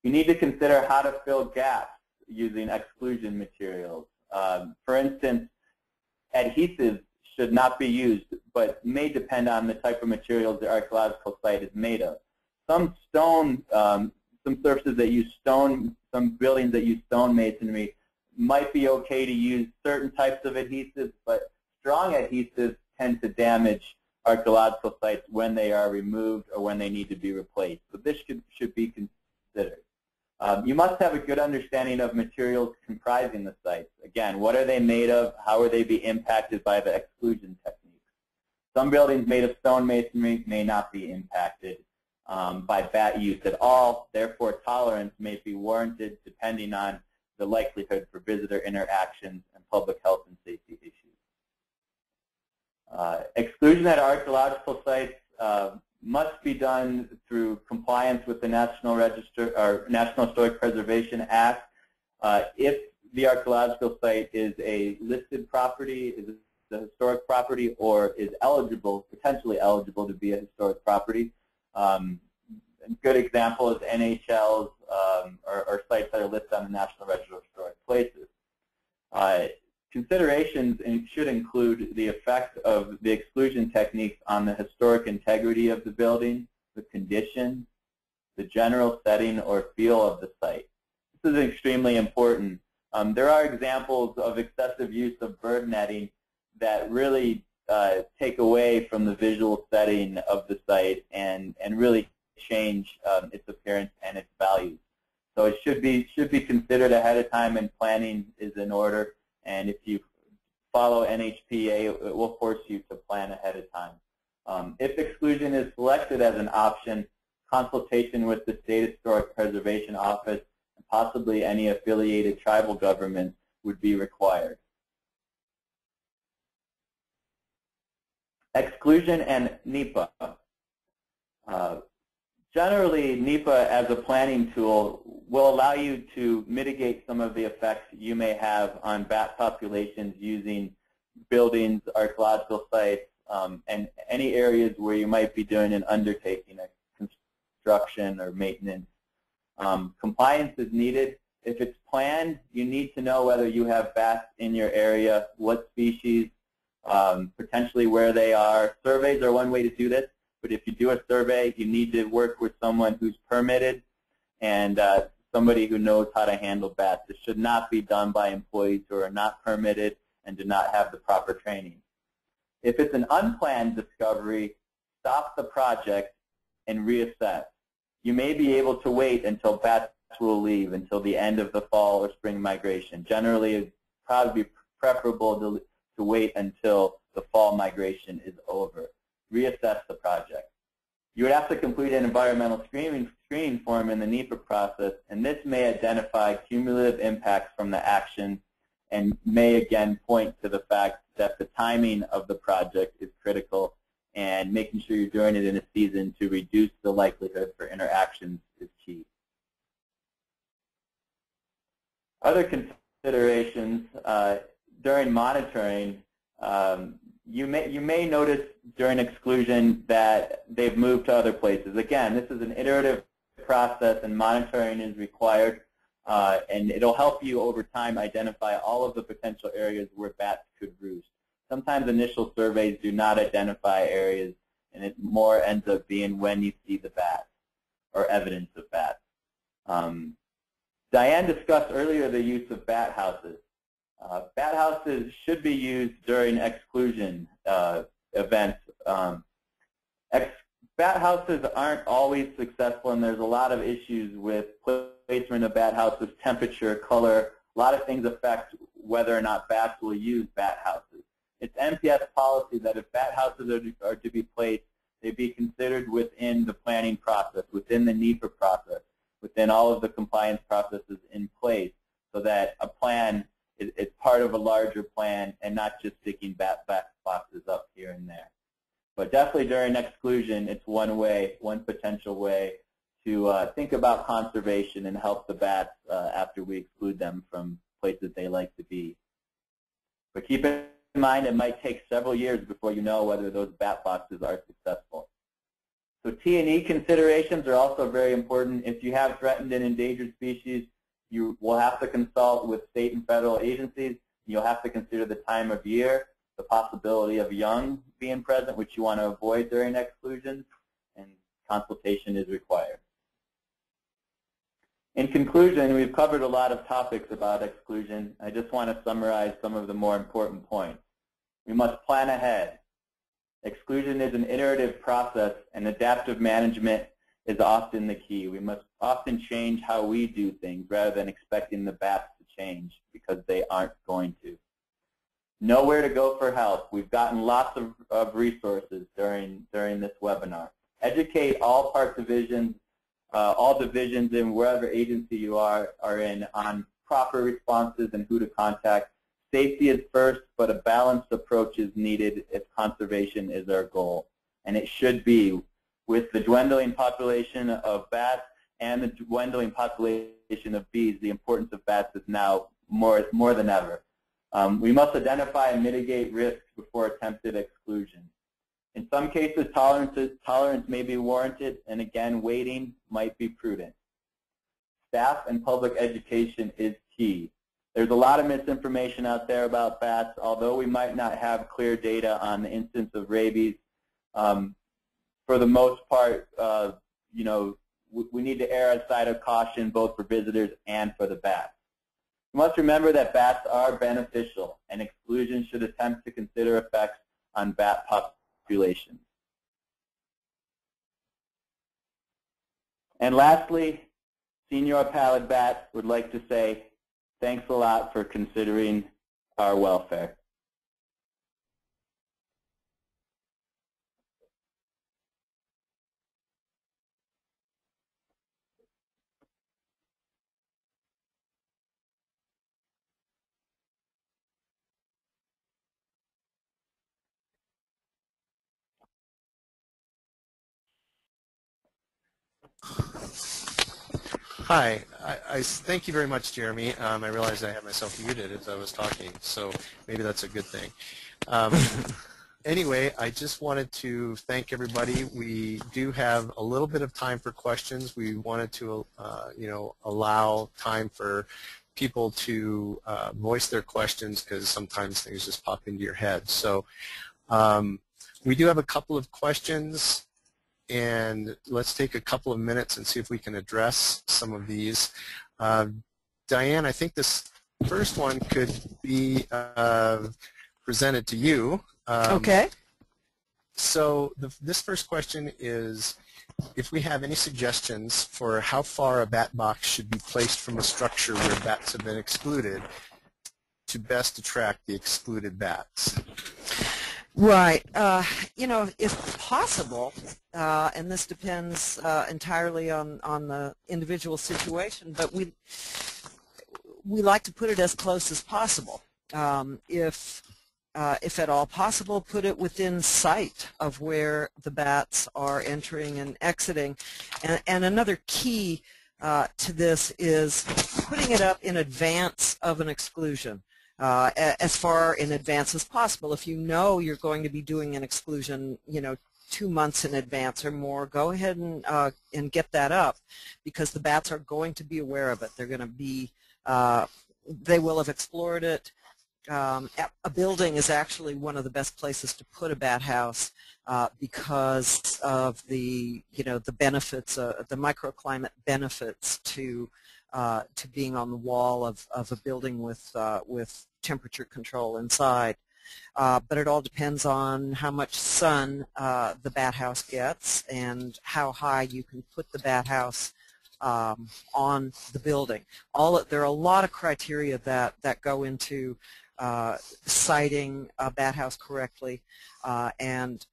You need to consider how to fill gaps using exclusion materials. For instance, adhesives should not be used, but may depend on the type of materials the archaeological site is made of. Some stone, some surfaces that use stone, some buildings that use stone masonry might be okay to use certain types of adhesives, but strong adhesives tend to damage archaeological sites when they are removed or when they need to be replaced. So this should be considered. You must have a good understanding of materials comprising the sites. Again, what are they made of? How are they be impacted by the exclusion techniques? Some buildings made of stone masonry may not be impacted by bat use at all. Therefore, tolerance may be warranted depending on the likelihood for visitor interactions and public health and safety issues. Exclusion at archaeological sites must be done through compliance with the National Register or National Historic Preservation Act. If the archaeological site is a listed property, is a historic property, or is eligible, potentially eligible to be a historic property. A good example is NHLs or sites that are listed on the National Register of Historic Places. Considerations should include the effect of the exclusion techniques on the historic integrity of the building, the condition, the general setting or feel of the site. This is extremely important. There are examples of excessive use of bird netting that really take away from the visual setting of the site and really change its appearance and its values. So it should be considered ahead of time, and planning is in order. And if you follow NHPA, it will force you to plan ahead of time. If exclusion is selected as an option, consultation with the State Historic Preservation Office and possibly any affiliated tribal governments would be required. Exclusion and NEPA. Generally, NEPA as a planning tool will allow you to mitigate some of the effects you may have on bat populations using buildings, archaeological sites, and any areas where you might be doing an undertaking, like construction or maintenance. Compliance is needed. If it's planned, you need to know whether you have bats in your area, what species, potentially where they are. Surveys are one way to do this. But if you do a survey, you need to work with someone who's permitted and somebody who knows how to handle bats. This should not be done by employees who are not permitted and do not have the proper training. If it's an unplanned discovery, stop the project and reassess. You may be able to wait until bats will leave, until the end of the fall or spring migration. Generally, it's probably preferable to wait until the fall migration is over. Reassess the project. You would have to complete an environmental screening form in the NEPA process, and this may identify cumulative impacts from the action and may again point to the fact that the timing of the project is critical, and making sure you're doing it in a season to reduce the likelihood for interactions is key. Other considerations during monitoring, you may notice during exclusion that they've moved to other places. Again, this is an iterative process and monitoring is required, and it'll help you over time identify all of the potential areas where bats could roost. Sometimes initial surveys do not identify areas, and it more ends up being when you see the bats or evidence of bats. Diane discussed earlier the use of bat houses. Bat houses should be used during exclusion events. Bat houses aren't always successful, and there's a lot of issues with placement of bat houses, temperature, color. A lot of things affect whether or not bats will use bat houses. It's NPS policy that if bat houses are to be placed, they be considered within the planning process, within the NEPA process, within all of the compliance processes in place, so that a plan is part of a larger plan and not just sticking bat boxes up here and there. But definitely during exclusion, it's one potential way to think about conservation and help the bats after we exclude them from places they like to be. But keep in mind, it might take several years before you know whether those bat boxes are successful. So T&E considerations are also very important. If you have threatened and endangered species, you will have to consult with state and federal agencies. You'll have to consider the time of year, the possibility of young being present, which you want to avoid during exclusion, and consultation is required. In conclusion, we've covered a lot of topics about exclusion. I just want to summarize some of the more important points. We must plan ahead. Exclusion is an iterative process, and adaptive management is often the key. We must often change how we do things rather than expecting the bats to change, because they aren't going to. know where to go for help. We've gotten lots of resources during this webinar. Educate all park divisions, all divisions in wherever agency you are in on proper responses and who to contact. Safety is first, but a balanced approach is needed if conservation is our goal. And it should be. With the dwindling population of bats and the dwindling population of bees, the importance of bats is now more than ever. We must identify and mitigate risks before attempted exclusion. In some cases, tolerance may be warranted, and again, waiting might be prudent. Staff and public education is key. There's a lot of misinformation out there about bats. Although we might not have clear data on the incidence of rabies, for the most part, you know, we need to err on the side of caution both for visitors and for the bats. You must remember that bats are beneficial, and exclusion should attempt to consider effects on bat populations. And lastly, Senior Pallid Bat would like to say thanks a lot for considering our welfare. Hi, I thank you very much, Jeremy. I realized I had myself muted as I was talking, so maybe that's a good thing. Anyway, I just wanted to thank everybody. We do have a little bit of time for questions. We wanted to, you know, allow time for people to voice their questions because sometimes things just pop into your head. So we do have a couple of questions, and let's take a couple of minutes and see if we can address some of these. Diane, I think this first one could be presented to you. Okay. So this first question is if we have any suggestions for how far a bat box should be placed from a structure where bats have been excluded to best attract the excluded bats. Right. You know, if possible, and this depends entirely on the individual situation, but we like to put it as close as possible. If at all possible, put it within sight of where the bats are entering and exiting. And another key to this is putting it up in advance of an exclusion. As far in advance as possible. If you know you're going to be doing an exclusion, you know, 2 months in advance or more, go ahead and get that up, because the bats are going to be aware of it. They're going to be, they will have explored it. A building is actually one of the best places to put a bat house because of the, you know, the benefits, the microclimate benefits to being on the wall of a building with temperature control inside. But it all depends on how much sun the bat house gets and how high you can put the bat house on the building. There are a lot of criteria that go into siting a bat house correctly, and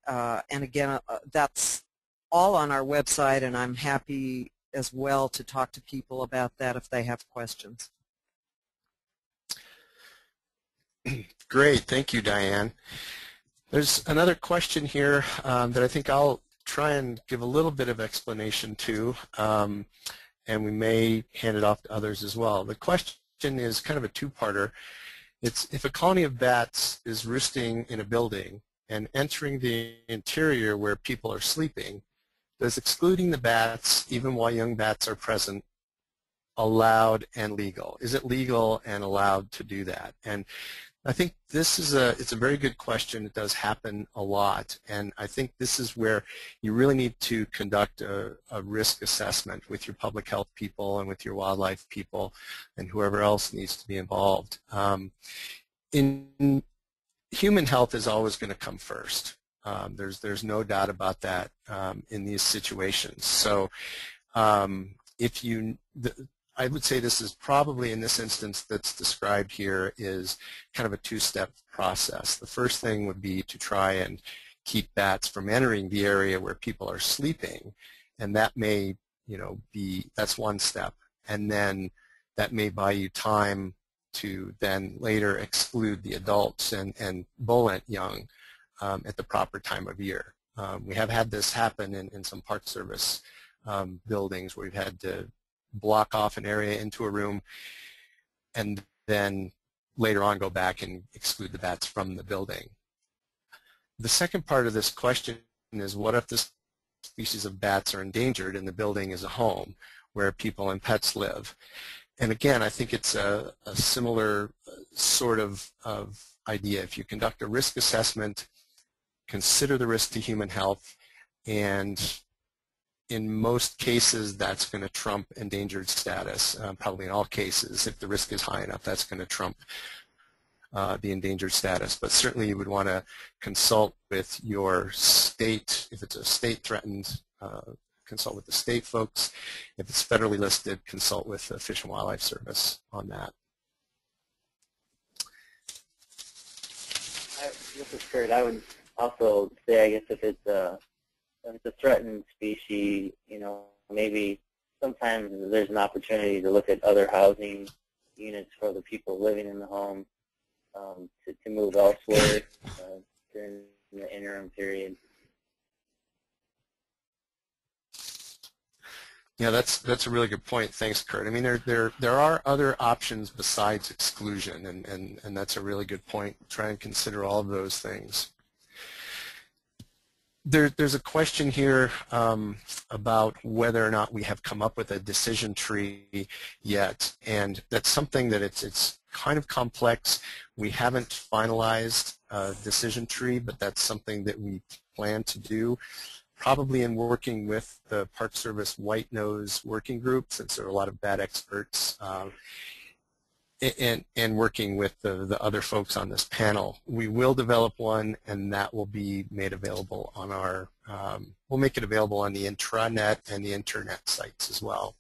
again, that's all on our website, and I'm happy as well to talk to people about that if they have questions. Great, thank you, Diane. There's another question here that I think I'll try and give a little bit of explanation to, and we may hand it off to others as well. The question is kind of a two-parter. It's if a colony of bats is roosting in a building and entering the interior where people are sleeping, does excluding the bats, even while young bats are present, allowed and legal? Is it legal and allowed to do that? And I think this is it's a very good question. It does happen a lot, and I think this is where you really need to conduct a risk assessment with your public health people and with your wildlife people and whoever else needs to be involved. In human health is always going to come first. There's no doubt about that in these situations. So if I would say this is probably, in this instance that's described here, is kind of a two-step process. The first thing would be to try and keep bats from entering the area where people are sleeping, and that may, that's one step. And then that may buy you time to then later exclude the adults and bull-ent young at the proper time of year. We have had this happen in some Park Service buildings where we've had to block off an area into a room and then later on go back and exclude the bats from the building. The second part of this question is, what if this species of bats are endangered and the building is a home where people and pets live? And again, I think it's a similar sort of idea. If you conduct a risk assessment, consider the risk to human health, and in most cases that's going to trump endangered status, probably in all cases. If the risk is high enough, that's going to trump the endangered status. But certainly you would want to consult with your state. If it's a state threatened, consult with the state folks. If it's federally listed, consult with the Fish and Wildlife Service on that. This is Kurt. I would also say, I guess, if it's a threatened species, maybe sometimes there's an opportunity to look at other housing units for the people living in the home to move elsewhere during the interim period. Yeah, that's a really good point. Thanks, Kurt. I mean, there are other options besides exclusion, and that's a really good point. Try and consider all of those things. There's a question here about whether or not we have come up with a decision tree yet, and that's something that it's kind of complex. We haven't finalized a decision tree, but that's something that we plan to do, probably in working with the Park Service White Nose Working Group, since there are a lot of bat experts, and working with the other folks on this panel. We will develop one, and that will be made available on our, we'll make it available on the intranet and the internet sites as well.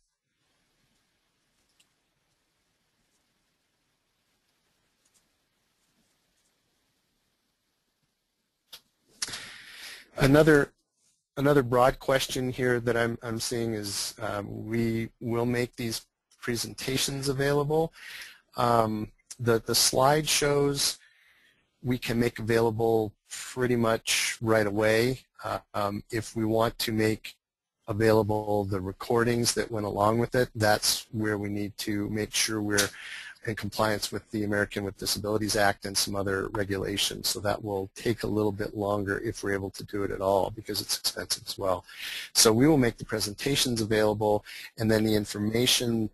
Another broad question here that I'm seeing is we will make these presentations available. The slide shows we can make available pretty much right away. If we want to make available the recordings that went along with it, that's where we need to make sure we're in compliance with the American with Disabilities Act and some other regulations. So that will take a little bit longer if we're able to do it at all, because it's expensive as well. So we will make the presentations available, and then the information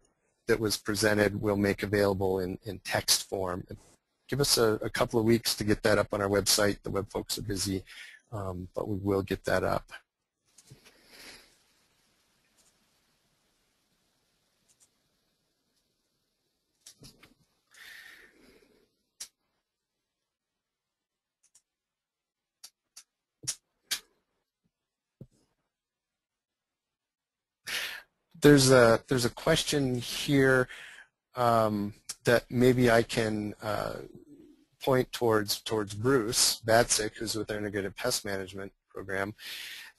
that was presented we'll make available in text form. Give us a couple of weeks to get that up on our website. The web folks are busy, but we will get that up. There's a question here that maybe I can point towards Bruce Batzik, who's with our Integrated Pest Management Program,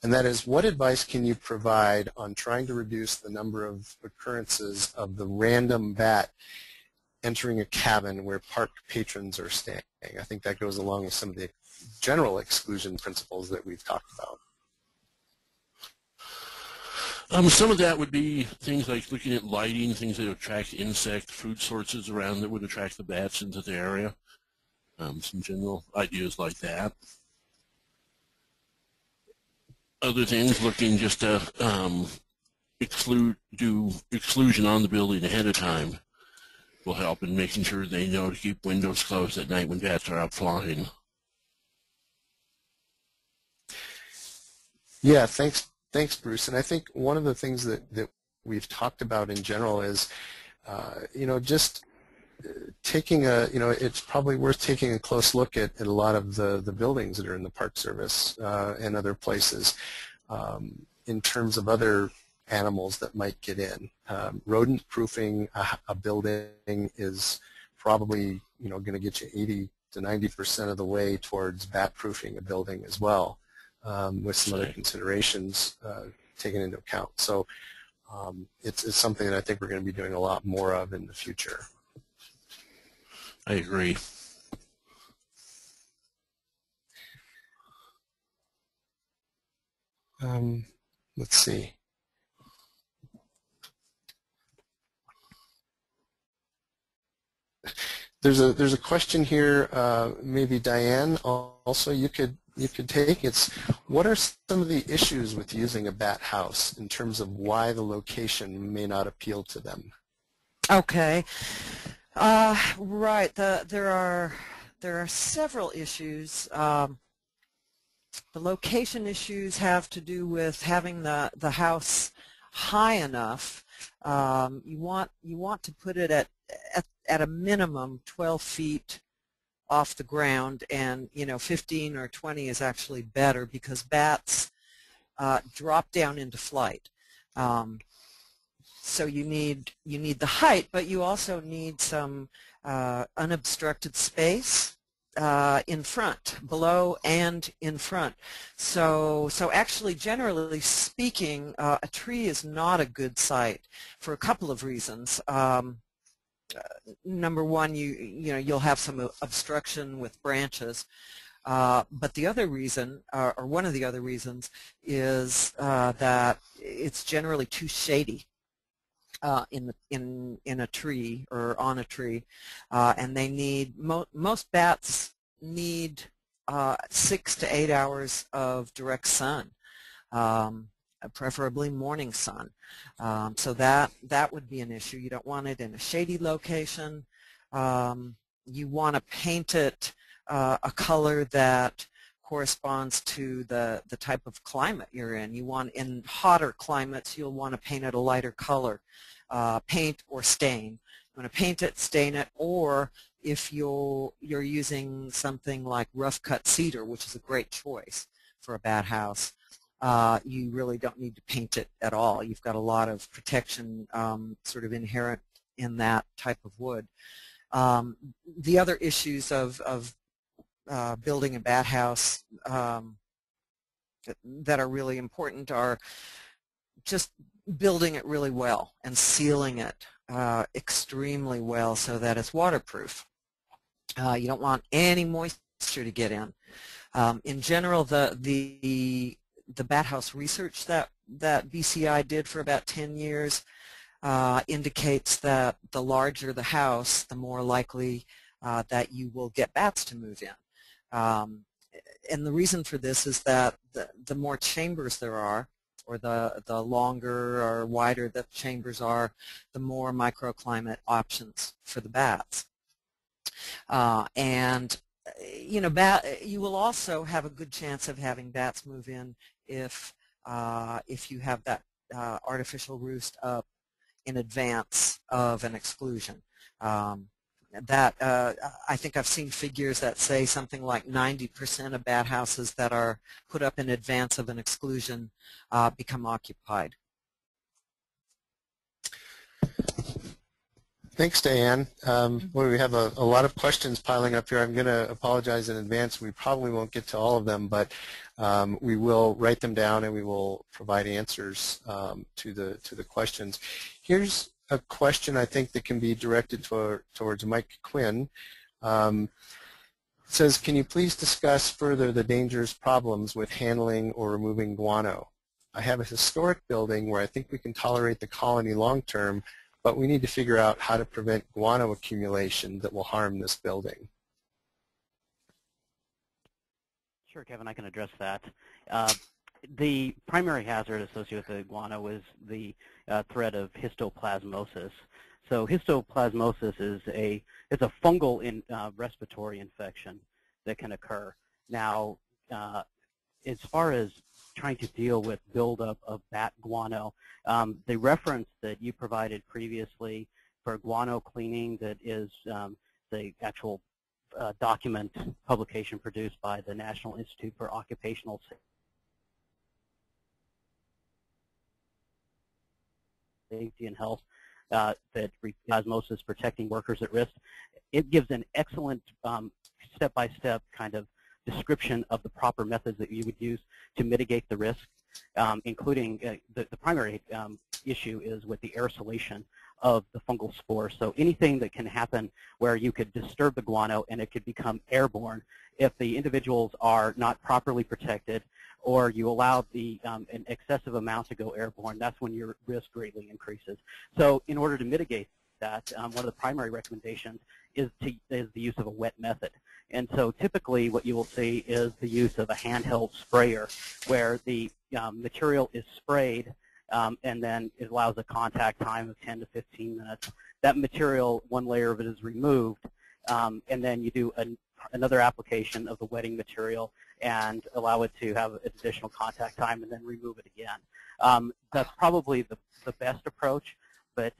and that is, what advice can you provide on trying to reduce the number of occurrences of the random bat entering a cabin where park patrons are staying? I think that goes along with some of the general exclusion principles that we've talked about. Some of that would be things like looking at lighting, things that attract insect food sources around that would attract the bats into the area. Some general ideas like that. Other things, looking just to do exclusion on the building ahead of time will help in making sure they know to keep windows closed at night when bats are out flying. Yeah, thanks, Bruce. And I think one of the things that we've talked about in general is, just taking it's probably worth taking a close look at a lot of the buildings that are in the Park Service and other places in terms of other animals that might get in. Rodent proofing a building is probably going to get you 80 to 90% of the way towards bat proofing a building as well, with some other considerations taken into account. So it's something that I think we're going to be doing a lot more of in the future. I agree. Let's see. There's a question here. Maybe Diane, also you could take. It's what are some of the issues with using a bat house in terms of why the location may not appeal to them? Okay. Right. There are several issues. The location issues have to do with having the house high enough. You want to put it at a minimum 12 feet off the ground, and 15 or 20 is actually better because bats drop down into flight. So you need the height, but you also need some unobstructed space in front, below and in front. So actually, generally speaking, a tree is not a good site for a couple of reasons. Number one, you'll have some obstruction with branches, but the other reason, or one of the other reasons, is that it's generally too shady in a tree or on a tree, and they need most bats need 6 to 8 hours of direct sun, preferably morning sun. So that would be an issue. You don't want it in a shady location. You want to paint it a color that corresponds to the type of climate you're in. In hotter climates, you'll want to paint it a lighter color, paint or stain. You want to paint it, stain it, or if you're using something like rough cut cedar, which is a great choice for a bat house, you really don't need to paint it at all. You've got a lot of protection sort of inherent in that type of wood. The other issues of building a bat house that are really important are just building it really well and sealing it extremely well so that it's waterproof. You don't want any moisture to get in. In general, the bat house research that BCI did for about 10 years indicates that the larger the house, the more likely that you will get bats to move in. And the reason for this is that the more chambers there are, or the longer or wider the chambers are, the more microclimate options for the bats. And you will also have a good chance of having bats move in if you have that artificial roost up in advance of an exclusion. I think I've seen figures that say something like 90% of bat houses that are put up in advance of an exclusion become occupied. Thanks, Diane. Boy, we have a lot of questions piling up here. I'm going to apologize in advance. We probably won't get to all of them, but we will write them down and we will provide answers to the questions. Here's a question I think that can be directed towards Mike Quinn. It says, can you please discuss further the dangerous problems with handling or removing guano? I have a historic building where I think we can tolerate the colony long term, but we need to figure out how to prevent guano accumulation that will harm this building. Sure, Kevin, I can address that. The primary hazard associated with the guano is the threat of histoplasmosis. So histoplasmosis is a fungal respiratory infection that can occur. Now, as far as trying to deal with buildup of bat guano, the reference that you provided previously for guano cleaning, that is the actual document publication produced by the National Institute for Occupational Safety. safety and health, that plasmosis, protecting workers at risk. It gives an excellent step-by-step kind of description of the proper methods that you would use to mitigate the risk, including the primary issue is with the aerosolation of the fungal spore. So anything that can happen where you could disturb the guano and it could become airborne if the individuals are not properly protected, or you allow an excessive amount to go airborne, that's when your risk greatly increases. So in order to mitigate that, one of the primary recommendations is the use of a wet method. And so typically what you will see is the use of a handheld sprayer where the material is sprayed and then it allows a contact time of 10 to 15 minutes. That material, one layer of it is removed, and then you do another application of the wetting material and allow it to have an additional contact time and then remove it again. That's probably the best approach, but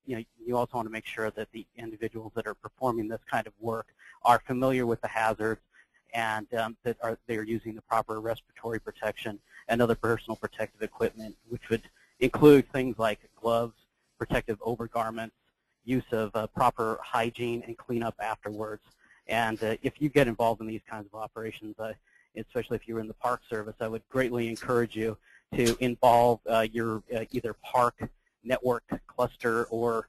you also want to make sure that the individuals that are performing this kind of work are familiar with the hazards and that they're using the proper respiratory protection and other personal protective equipment, which would include things like gloves, protective overgarments, use of proper hygiene and cleanup afterwards. And if you get involved in these kinds of operations, especially if you're in the Park Service, I would greatly encourage you to involve your either park, network, cluster, or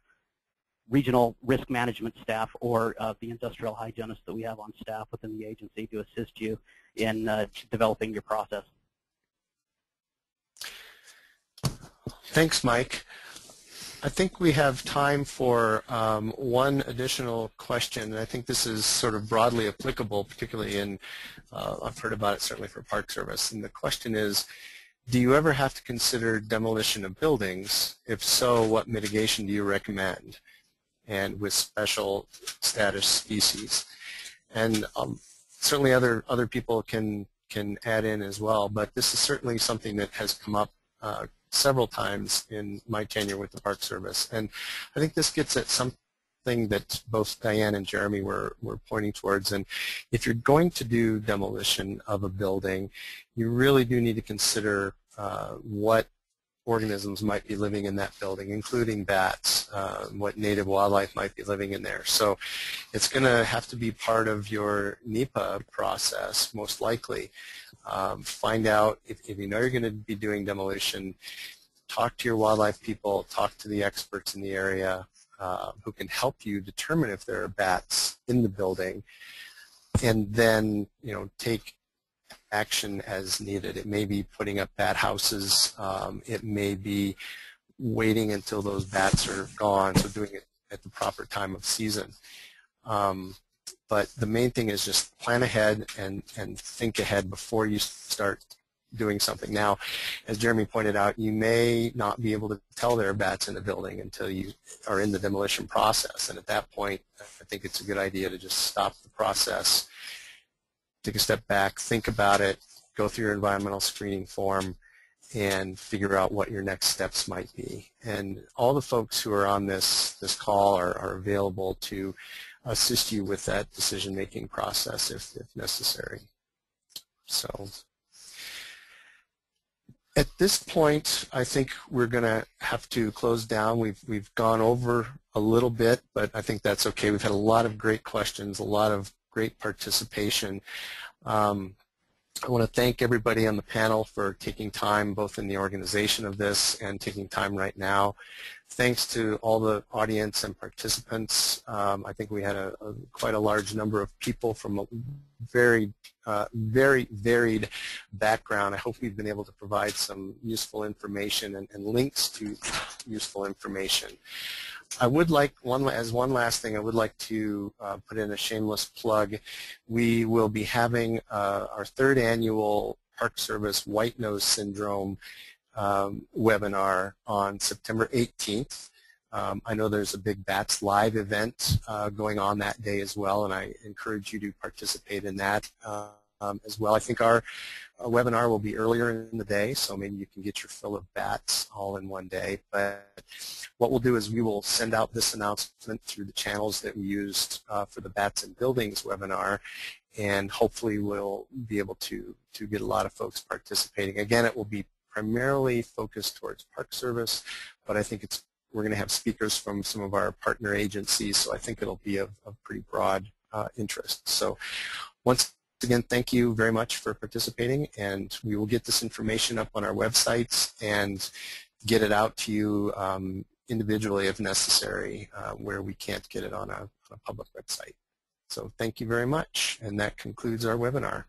regional risk management staff, or the industrial hygienists that we have on staff within the agency to assist you in developing your process. Thanks, Mike. I think we have time for one additional question, and I think this is sort of broadly applicable, particularly in, I've heard about it certainly for Park Service, and the question is, do you ever have to consider demolition of buildings? If so, what mitigation do you recommend? And with special status species. And certainly other people can add in as well, but this is certainly something that has come up several times in my tenure with the Park Service. And I think this gets at something that both Diane and Jeremy were pointing towards. And if you're going to do demolition of a building, you really do need to consider what organisms might be living in that building, including bats, what native wildlife might be living in there. So it's going to have to be part of your NEPA process, most likely. Find out if you know you're going to be doing demolition, talk to your wildlife people, talk to the experts in the area who can help you determine if there are bats in the building, and then take action as needed. It may be putting up bat houses. It may be waiting until those bats are gone, so doing it at the proper time of season. But the main thing is just plan ahead and think ahead before you start doing something. Now, as Jeremy pointed out, you may not be able to tell there are bats in the building until you are in the demolition process, and at that point I think it's a good idea to just stop the process, take a step back, think about it, go through your environmental screening form, and figure out what your next steps might be. And all the folks who are on this call are available to assist you with that decision-making process if necessary. So at this point, I think we're going to have to close down. We've gone over a little bit, but I think that's okay. We've had a lot of great questions, a lot of great participation. I want to thank everybody on the panel for taking time both in the organization of this and taking time right now. Thanks to all the audience and participants. I think we had quite a large number of people from a very varied background. I hope we've been able to provide some useful information and links to useful information. I would like, as one last thing, I would like to put in a shameless plug. We will be having our third annual Park Service White Nose Syndrome webinar on September 18th. I know there's a big Bats Live event going on that day as well, and I encourage you to participate in that as well. I think our webinar will be earlier in the day, so maybe you can get your fill of bats all in one day. But what we'll do is we will send out this announcement through the channels that we used for the Bats and Buildings webinar, and hopefully we'll be able to get a lot of folks participating. Again, it will be primarily focused towards Park Service, but I think we're going to have speakers from some of our partner agencies, so I think it'll be of pretty broad interest. So once again, thank you very much for participating, and we will get this information up on our websites and get it out to you individually if necessary, where we can't get it on a public website. So thank you very much, and that concludes our webinar.